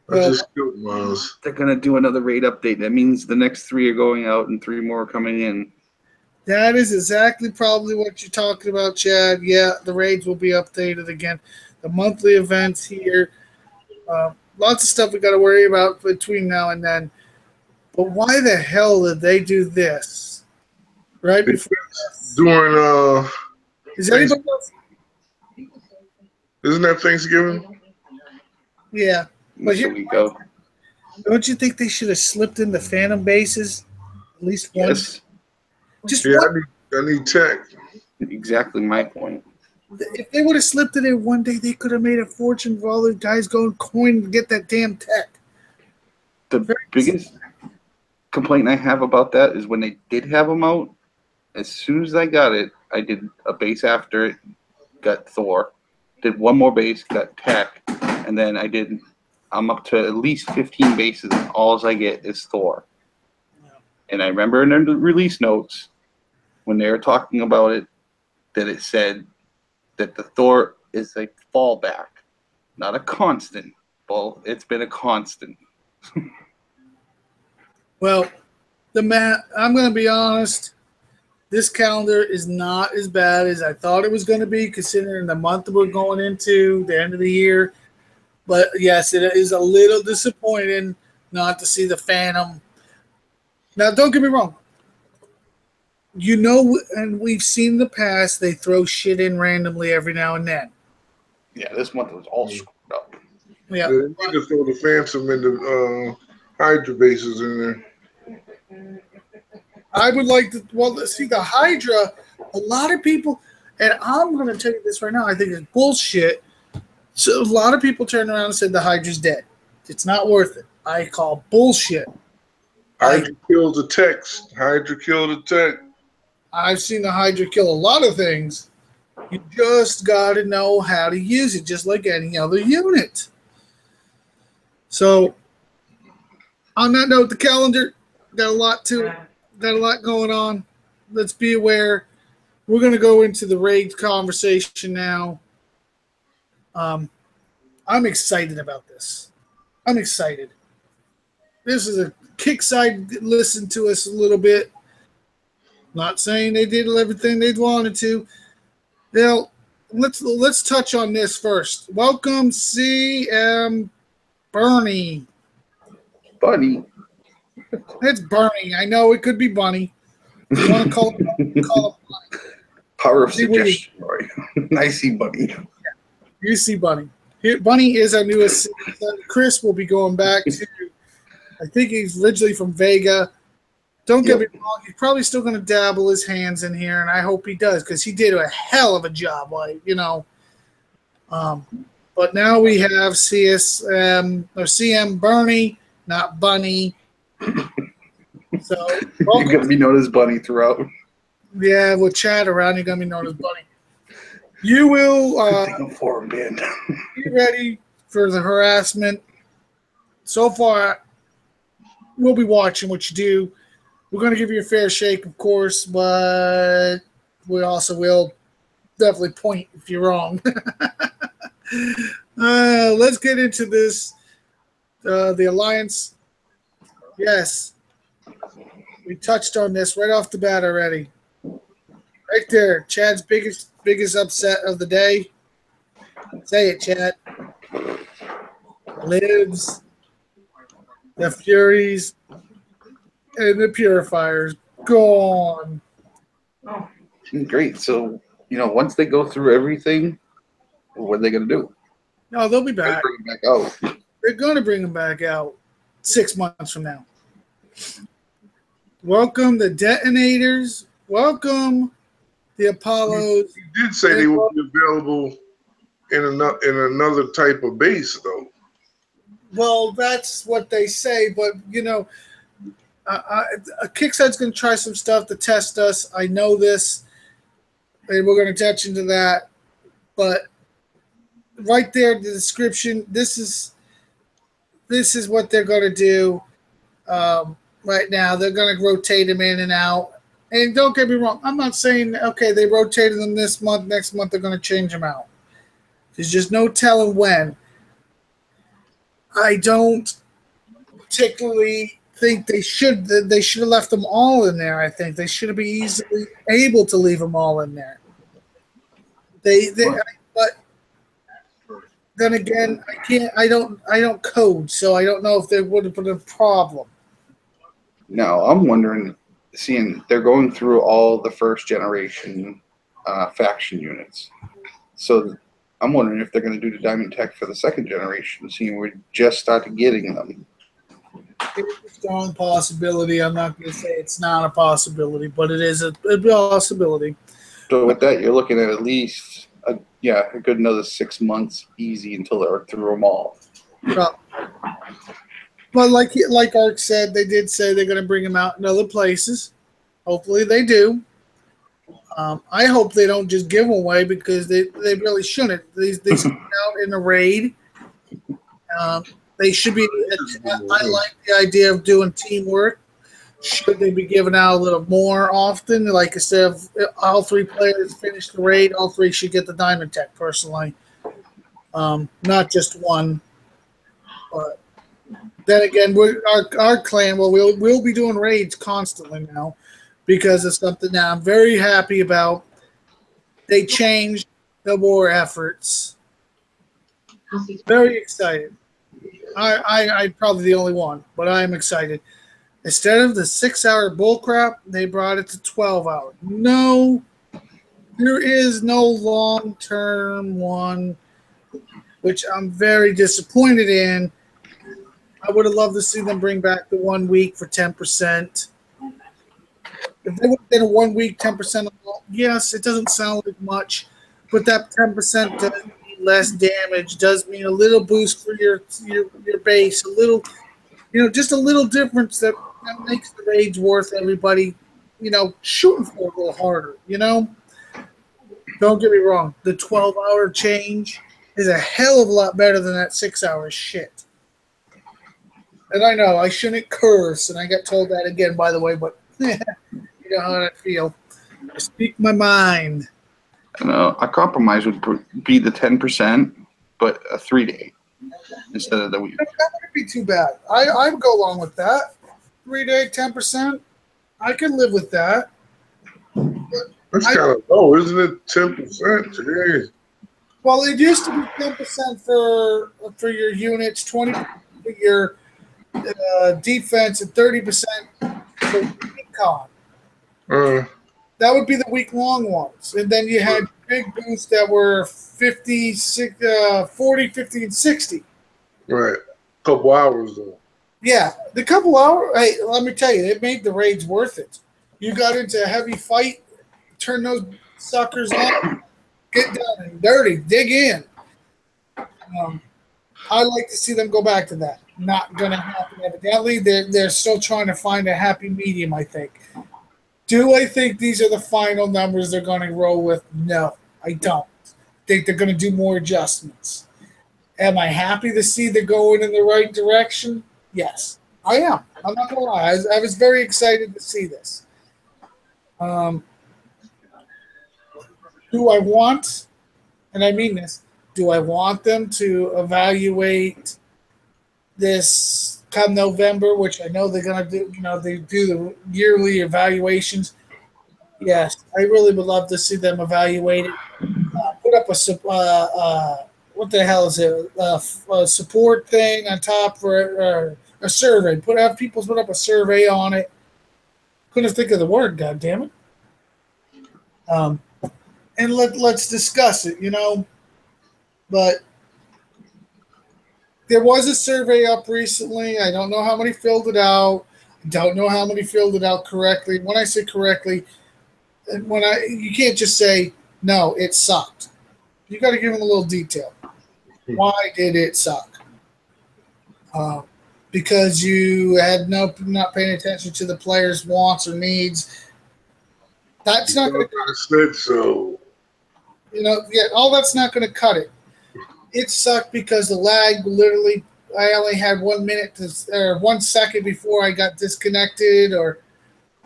I just killed Miles. They're gonna do another raid update. That means the next 3 are going out and 3 more are coming in. that is exactly probably what you're talking about, Chad. Yeah, the raids will be updated again. The monthly events here. Lots of stuff we got to worry about between now and then. But why the hell did they do this? Right before this? During Is anybody else? Isn't that Thanksgiving? Yeah. But Here here, we go. don't you think they should have slipped in the Phantom bases? At least one? Yes, Just Yeah, one. I need tech. exactly my point. If they would have slipped it in one day, they could have made a fortune for all the guys going coin to get that damn tech. The biggest complaint I have about that is when they did have them out, as soon as I got it, I did a base after it, got Thor, did one more base, got tech, and then I'm up to at least 15 bases, and all I get is Thor. And I remember in the release notes, when they were talking about it, that it said that the Thor is a fallback, not a constant. Well, it's been a constant. Well, I'm going to be honest. This calendar is not as bad as I thought it was going to be, considering the month we're going into, the end of the year. But yes, it is a little disappointing not to see the Phantom. Now, don't get me wrong. And we've seen in the past, they throw shit in randomly every now and then. Yeah, this month was all screwed up. Yeah. They need to throw the Phantom and the Hydra bases in there. I would like to, see, the Hydra, a lot of people, and I'm going to tell you this right now, I think it's bullshit. So a lot of people turned around and said the Hydra's dead. It's not worth it. I call bullshit. Hydra killed the techs. Hydra killed the tech. I've seen the Hydra kill a lot of things. You just got to know how to use it, just like any other unit. So, on that note, the calendar got a lot to it. Got a lot going on. Let's be aware. We're going to go into the raid conversation now. I'm excited about this. I'm excited. This is a kick side. Listen to us a little bit. Not saying they did everything they wanted to. Now, let's touch on this first. Welcome, CM Bernie. Buddy. It's Bernie. I know it could be Bunny. If you want to call it Bunny. Power of suggestion. I see Bunny. You see Bunny. Bunny is our newest son. Chris will be going back to, I think he's originally from Vega. Don't get me wrong, he's probably still going to dabble his hands in here, and I hope he does, because he did a hell of a job, But now we have CM Bernie, not Bunny. So You're going to be known as Bunny throughout. Yeah, we'll chat around. You're going to be known as Bunny. You will be ready for the harassment. So far, we'll be watching what you do. We're going to give you a fair shake, of course, but we also will definitely point if you're wrong. Let's get into this. The Alliance. Yes. We touched on this right off the bat already. Right there. Chad's biggest upset of the day. Say it, Chad. Lives, the Furies, and the Purifiers gone. Great. So, once they go through everything, what are they going to do? No, they'll be back. Bring them back out. They're going to bring them back out 6 months from now. Welcome the Detonators. Welcome the Apollos. He did say they would be available in another type of base, though. Well, that's what they say, but Kickside's going to try some stuff to test us. I know this, and we're going to touch into that. But right there, the description. This is what they're going to do. Right now, they're going to rotate them in and out. And don't get me wrong, I'm not saying okay they rotated them this month. Next month they're going to change them out. There's just no telling when. I don't particularly think they should. They should have left them all in there. I think they should have been easily able to leave them all in there. But then again, I can't. I don't code, so I don't know if there would have been a problem. No, I'm wondering, seeing they're going through all the first generation faction units, so I'm wondering if they're going to do the Diamond Tech for the second generation, seeing we just started getting them. It's a strong possibility. I'm not going to say it's not a possibility, but it is a possibility. So with that, you're looking at least a good another 6 months easy until they're through them all. But like Ark said, they did say they're going to bring them out in other places. Hopefully they do. I hope they don't just give them away because they really shouldn't. They should be out in a raid. They should be. I like the idea of doing teamwork. Should they be given out a little more often? Like instead of all 3 players finish the raid, all 3 should get the Diamond Tech. Personally, not just one. But then again, our clan. Well, we'll be doing raids constantly now. Because of something that I'm very happy about. They changed the war efforts. Very excited. I'm probably the only one, but I am excited. Instead of the 6-hour bullcrap, they brought it to 12 hours. No, there is no long-term one, which I'm very disappointed in. I would have loved to see them bring back the 1 week for 10%. If they would have done a 1 week 10%, yes, it doesn't sound like much, but that 10% does mean less damage, does mean a little boost for your base, a little, just a little difference that makes the raids worth everybody, shooting for a little harder, Don't get me wrong, the 12-hour change is a hell of a lot better than that 6-hour shit. And I know I shouldn't curse, and I got told that again, by the way, but you know how I feel. I speak my mind. A compromise would be the 10%, but a 3-day instead of the week. That wouldn't be too bad. I would go along with that. 3-day, 10%. I could live with that. That's kind of low, isn't it? 10%? Today. Well, it used to be 10% for your units, 20% for your defense, and 30% for recon. That would be the week-long ones. And then you had big boosts that were 40, 50, and 60. Right. A couple hours, though. Yeah. The couple hours, hey, let me tell you, it made the raids worth it. You got into a heavy fight, turn those suckers on, get down and dirty, dig in. I'd like to see them go back to that. Not going to happen evidently. They're still trying to find a happy medium, I think. Do I think these are the final numbers they're going to roll with? No, I don't. I think they're going to do more adjustments. Am I happy to see they're going in the right direction? Yes, I am. I'm not going to lie. I was very excited to see this. Do I want, and I mean this, Do I want them to evaluate this come November, which I know they're going to do? They do the yearly evaluations. Yes, I really would love to see them evaluate it. Put up what the hell is it? A support thing on top for a survey. Have people put up a survey on it. Couldn't think of the word. God damn it. And let's discuss it. But there was a survey up recently. I don't know how many filled it out. I don't know how many filled it out correctly. When I say correctly, you can't just say no, it sucked. You got to give them a little detail. Why did it suck? Because you had not paying attention to the players' wants or needs. That's not going to. So. All that's not going to cut it. It sucked because the lag literally. I only had 1 minute or 1 second before I got disconnected, or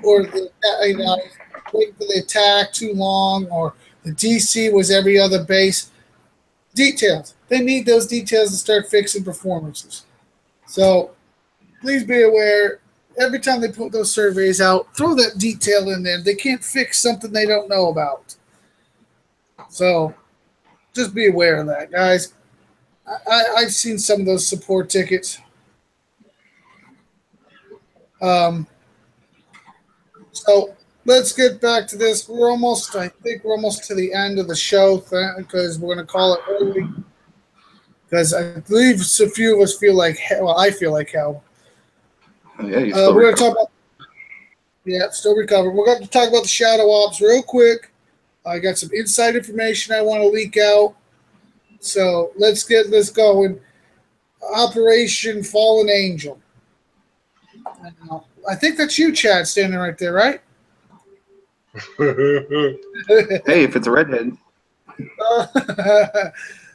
waiting for the attack too long, or the DC was every other base. Details. They need those details to start fixing performances. So please be aware. Every time they put those surveys out, throw that detail in there. They can't fix something they don't know about. So just be aware of that, guys. I've seen some of those support tickets. So let's get back to this. I think we're almost to the end of the show because we're going to call it early. Because I believe a few of us feel like hell. Well, I feel like hell. Yeah, you still we're going to talk about. Yeah, still recovering. We're going to talk about the shadow ops real quick. I got some inside information I want to leak out. So let's get this going. Operation Fallen Angel. I think that's you, Chad, standing right there, right? Hey, if it's a redhead.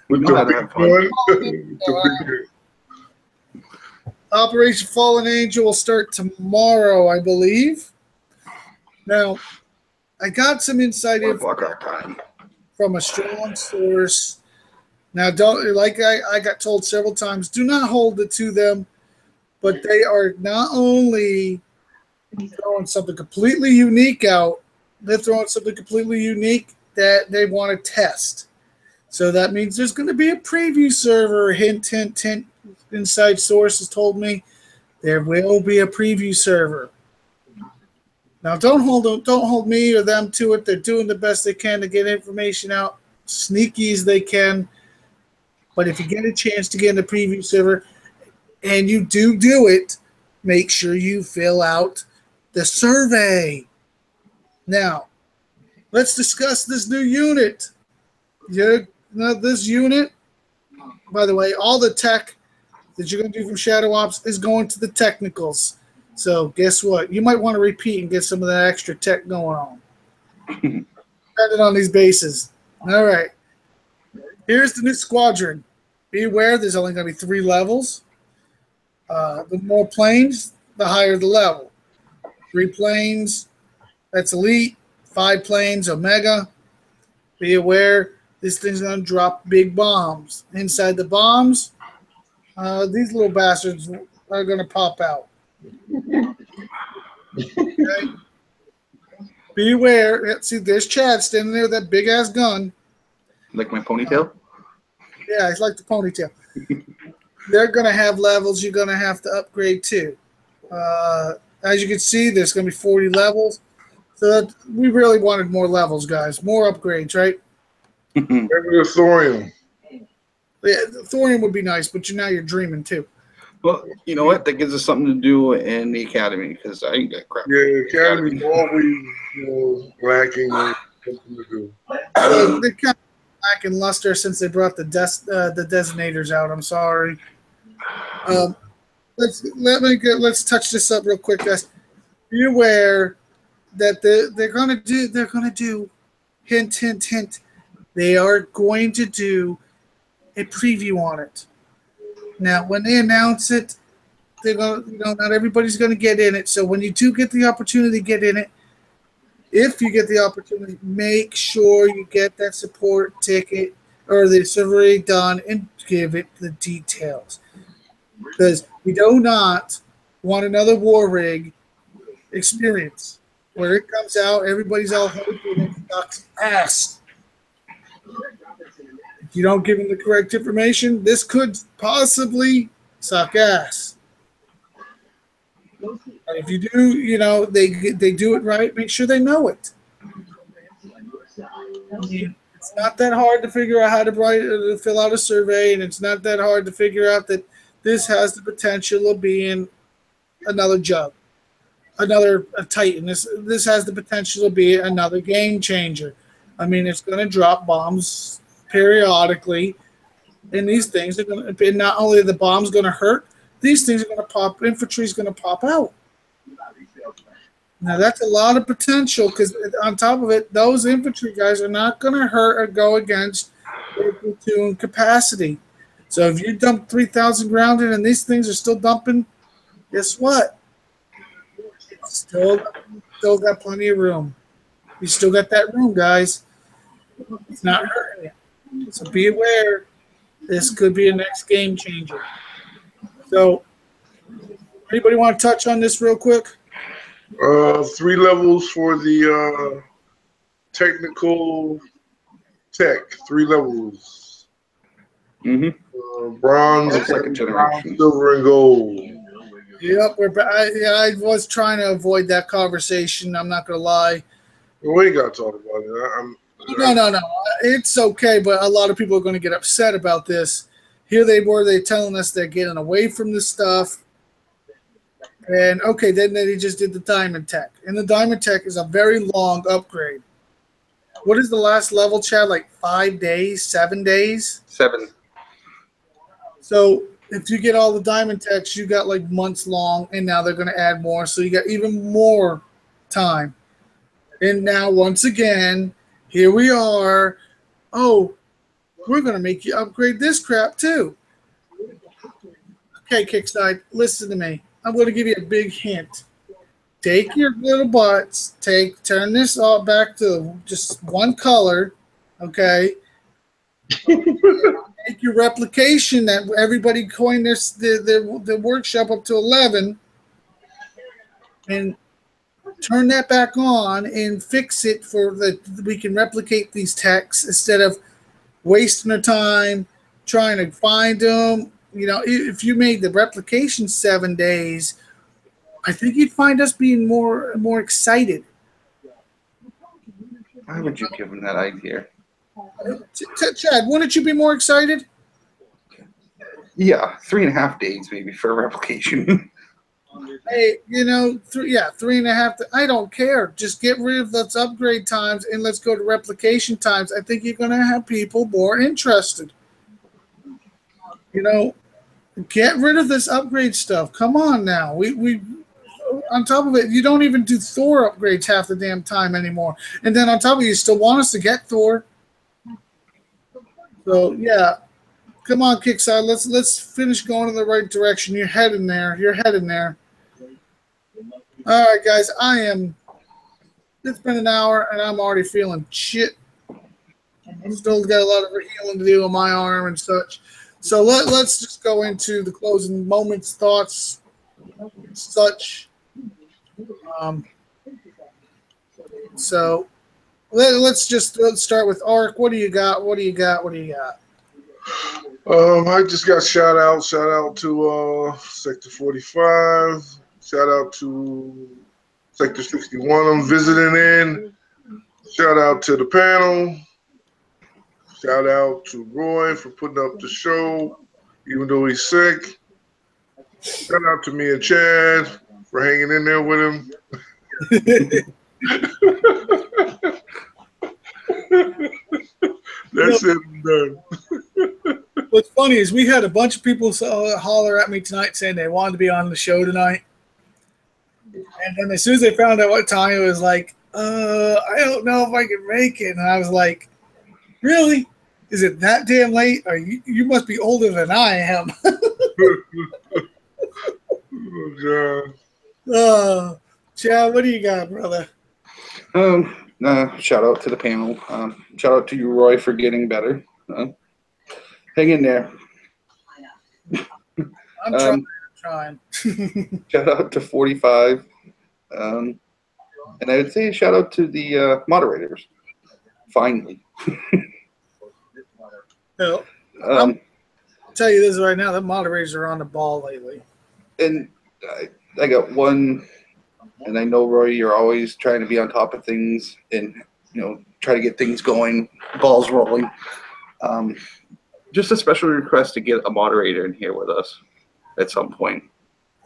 With the big one. Operation Fallen Angel will start tomorrow, I believe. Now, I got some inside information from a strong source. Now, I got told several times, do not hold it to them, but they are not only throwing something completely unique out, they're throwing something completely unique that they want to test. So that means there's going to be a preview server. Hint, hint, hint. Inside sources told me there will be a preview server. Now, don't hold me or them to it. They're doing the best they can to get information out, sneaky as they can. But if you get a chance to get in the preview server, and you do it, make sure you fill out the survey. Now, let's discuss this new unit. This unit, by the way, all the tech that you're going to do from Shadow Ops is going to the technicals. So guess what? You might want to repeat and get some of that extra tech going on. Depending on these bases. All right. Here's the new squadron. Be aware there's only going to be 3 levels. The more planes, the higher the level. 3 planes, that's elite. 5 planes, omega. Be aware this thing's going to drop big bombs. Inside the bombs, these little bastards are going to pop out. Okay? Be aware. See, there's Chad standing there with that big-ass gun. Like my ponytail? Yeah, it's like the ponytail. They're going to have levels you're going to have to upgrade to. As you can see, there's going to be 40 levels. So we really wanted more levels, guys. More upgrades, right? Maybe the thorium. Yeah, the thorium would be nice, but now you're dreaming too. Well, you know what? That gives us something to do in the academy because I ain't got crap. Yeah, the academy's always lacking something to do. They're kind of lacking luster since they brought the designators out. I'm sorry. Let's touch this up real quick, guys. Be aware that they're gonna do hint, hint, hint. They are going to do a preview on it. Now, when they announce it, they're going to, not everybody's going to get in it. So when you do get the opportunity to get in it, if you get the opportunity, make sure you get that support ticket or the survey done and give it the details. Because we do not want another war rig experience where it comes out, everybody's all hyped and it sucks ass. If you don't give them the correct information, this could possibly suck ass. And if you do, they do it right, make sure they know it. I mean, it's not that hard to figure out how to fill out a survey, and it's not that hard to figure out that this has the potential of being another jug, another Titan. This has the potential to be another game changer. I mean, it's going to drop bombs periodically, and these things are going to. And not only are the bombs going to hurt, these things are going to pop. Infantry is going to pop out. Now that's a lot of potential because on top of it, those infantry guys are not going to hurt or go against their platoon capacity. So if you dump 3,000 grounded and these things are still dumping, guess what? It's still got plenty of room. You still got that room, guys. It's not hurting you. So be aware. This could be a next game changer. So anybody want to touch on this real quick? 3 levels for the technical tech. 3 levels. Bronze, second generation, silver, and gold. Yep, I was trying to avoid that conversation. I'm not gonna lie. We ain't got to talk about it. No. It's okay, but a lot of people are going to get upset about this. Here they're telling us they're getting away from this stuff. And okay, then they just did the Diamond Tech. And the Diamond Tech is a very long upgrade. What is the last level, Chad? Like 5 days, 7 days? 7. So if you get all the Diamond Techs, you got like months long, and now they're going to add more. So you got even more time. And now, once again, here we are. Oh, we're going to make you upgrade this crap too. Okay, Kickside, listen to me. I'm going to give you a big hint. Take your little butts, turn this all back to just one color, okay? Make your replication that everybody coined their workshop up to 11, and turn that back on and fix it we can replicate these techs instead of wasting our time trying to find them. If you made the replication 7 days, I think you'd find us being more excited. Why would you give them that idea? Chad, wouldn't you be more excited? Yeah, 3.5 days maybe for replication. Hey, 3.5. I don't care. Just get rid of those upgrade times and let's go to replication times. I think you're going to have people more interested. Get rid of this upgrade stuff. Come on now. We on top of it, you don't even do Thor upgrades half the damn time anymore. And then on top of it, you still want us to get Thor. So yeah. Come on, Kickside. Let's finish going in the right direction. You're heading there. All right, guys. It's been an hour, and I'm already feeling shit. Still got a lot of healing to do on my arm and such. So let's just go into the closing moments, thoughts, such. So let's start with Ark. What do you got? I just got shout out to Sector 45, shout out to Sector 61 I'm visiting in, shout out to the panel, shout out to Roy for putting up the show even though he's sick, shout out to me and Chad for hanging in there with him. That's it. I'm done. What's funny is we had a bunch of people holler at me tonight saying they wanted to be on the show tonight. And then as soon as they found out what time, it was like, I don't know if I can make it. And I was like, really? Is it that damn late? Or you must be older than I am. Oh, God. Chad, what do you got, brother? Shout out to the panel. Shout out to you, Roy, for getting better. Hang in there. I'm trying. Shout out to 45. And I would say a shout out to the moderators. Finally. I'll tell you this right now, the moderators are on the ball lately. And I got one, and I know, Roy, you're always trying to be on top of things and, try to get things going, balls rolling. Just a special request to get a moderator in here with us at some point.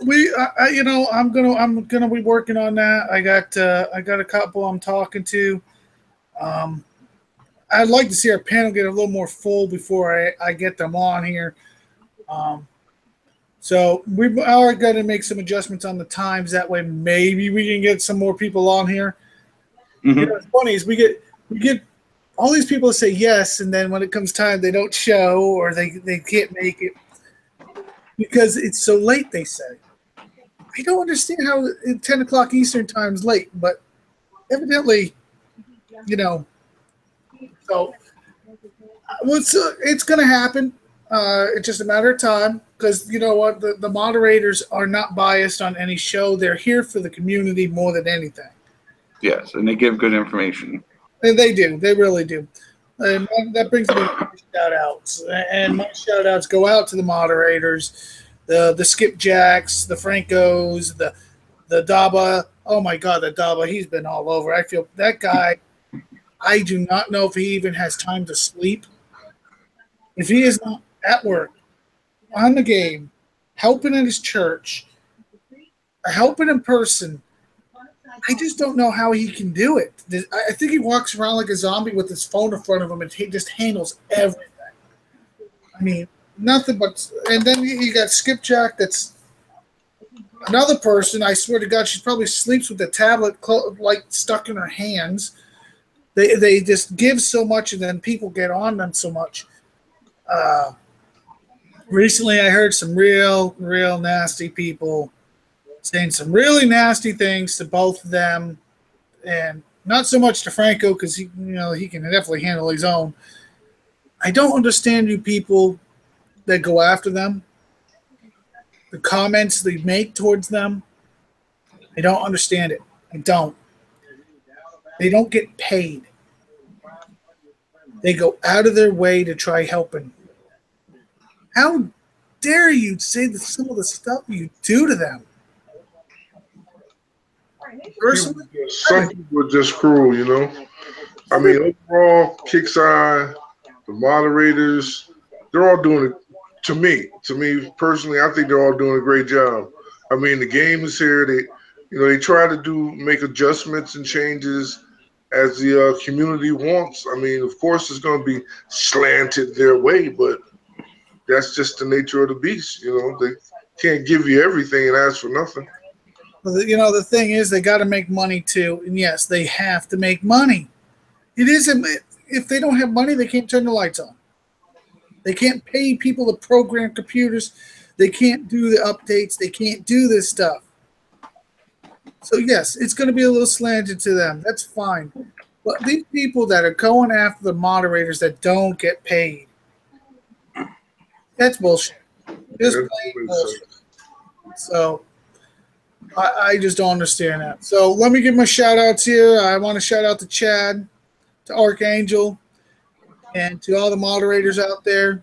I'm gonna be working on that. I got a couple I'm talking to. I'd like to see our panel get a little more full before I get them on here. So we are going to make some adjustments on the times. That way, maybe we can get some more people on here. Mm-hmm. What's funny is we get all these people to say yes, and then when it comes time, they don't show or they can't make it because it's so late. They say. I don't understand how 10 o'clock Eastern time is late, but evidently, So, it's going to happen. It's just a matter of time because you know what? The moderators are not biased on any show. They're here for the community more than anything. Yes, and they give good information. And they do. They really do. And that brings me to my shout-outs. And my shout-outs go out to the moderators, the Skipjacks, the Francos, the Daba. Oh, my God, the Daba. He's been all over. I feel that guy – I do not know if he even has time to sleep. If he is not at work, on the game, helping in his church, helping in person, I just don't know how he can do it. I think he walks around like a zombie with his phone in front of him and he just handles everything. I mean, nothing but – and then you got Skipjack that's another person. I swear to God, she probably sleeps with the tablet like stuck in her hands. They just give so much, and then people get on them so much. Recently, I heard some real nasty people saying some really nasty things to both of them, and not so much to Franco because he can definitely handle his own. I don't understand you people that go after them. The comments they make towards them, I don't understand it. I don't. They don't get paid. They go out of their way to try helping. How dare you say some of the stuff you do to them? Personally, some people are just cruel, I mean, overall, Kick's Eye, the moderators, they're all doing it. To me personally, I think they're all doing a great job. I mean, the game is here. They try to make adjustments and changes as the community wants. I mean, of course, it's going to be slanted their way, but that's just the nature of the beast. They can't give you everything and ask for nothing. The thing is, they got to make money too, and yes, they have to make money. It isn't if they don't have money, they can't turn the lights on. They can't pay people to program computers. They can't do the updates. They can't do this stuff. So, yes, it's going to be a little slanted to them. That's fine. But these people that are going after the moderators that don't get paid, that's bullshit. Just plain bullshit. So, I just don't understand that. So, let me give my shout-outs here. I want to shout out to Chad, to Archangel, and to all the moderators out there.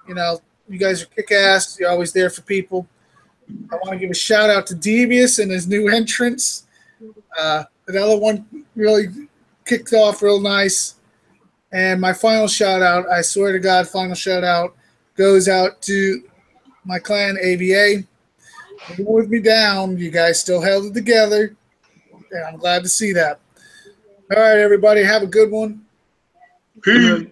You guys are kick-ass. You're always there for people. I want to give a shout-out to Devious and his new entrance. Another one really kicked off real nice. And my final shout-out, I swear to God, final shout-out, goes out to my clan, AVA. Even with me down, you guys still held it together. And I'm glad to see that. All right, everybody, have a good one. Peace.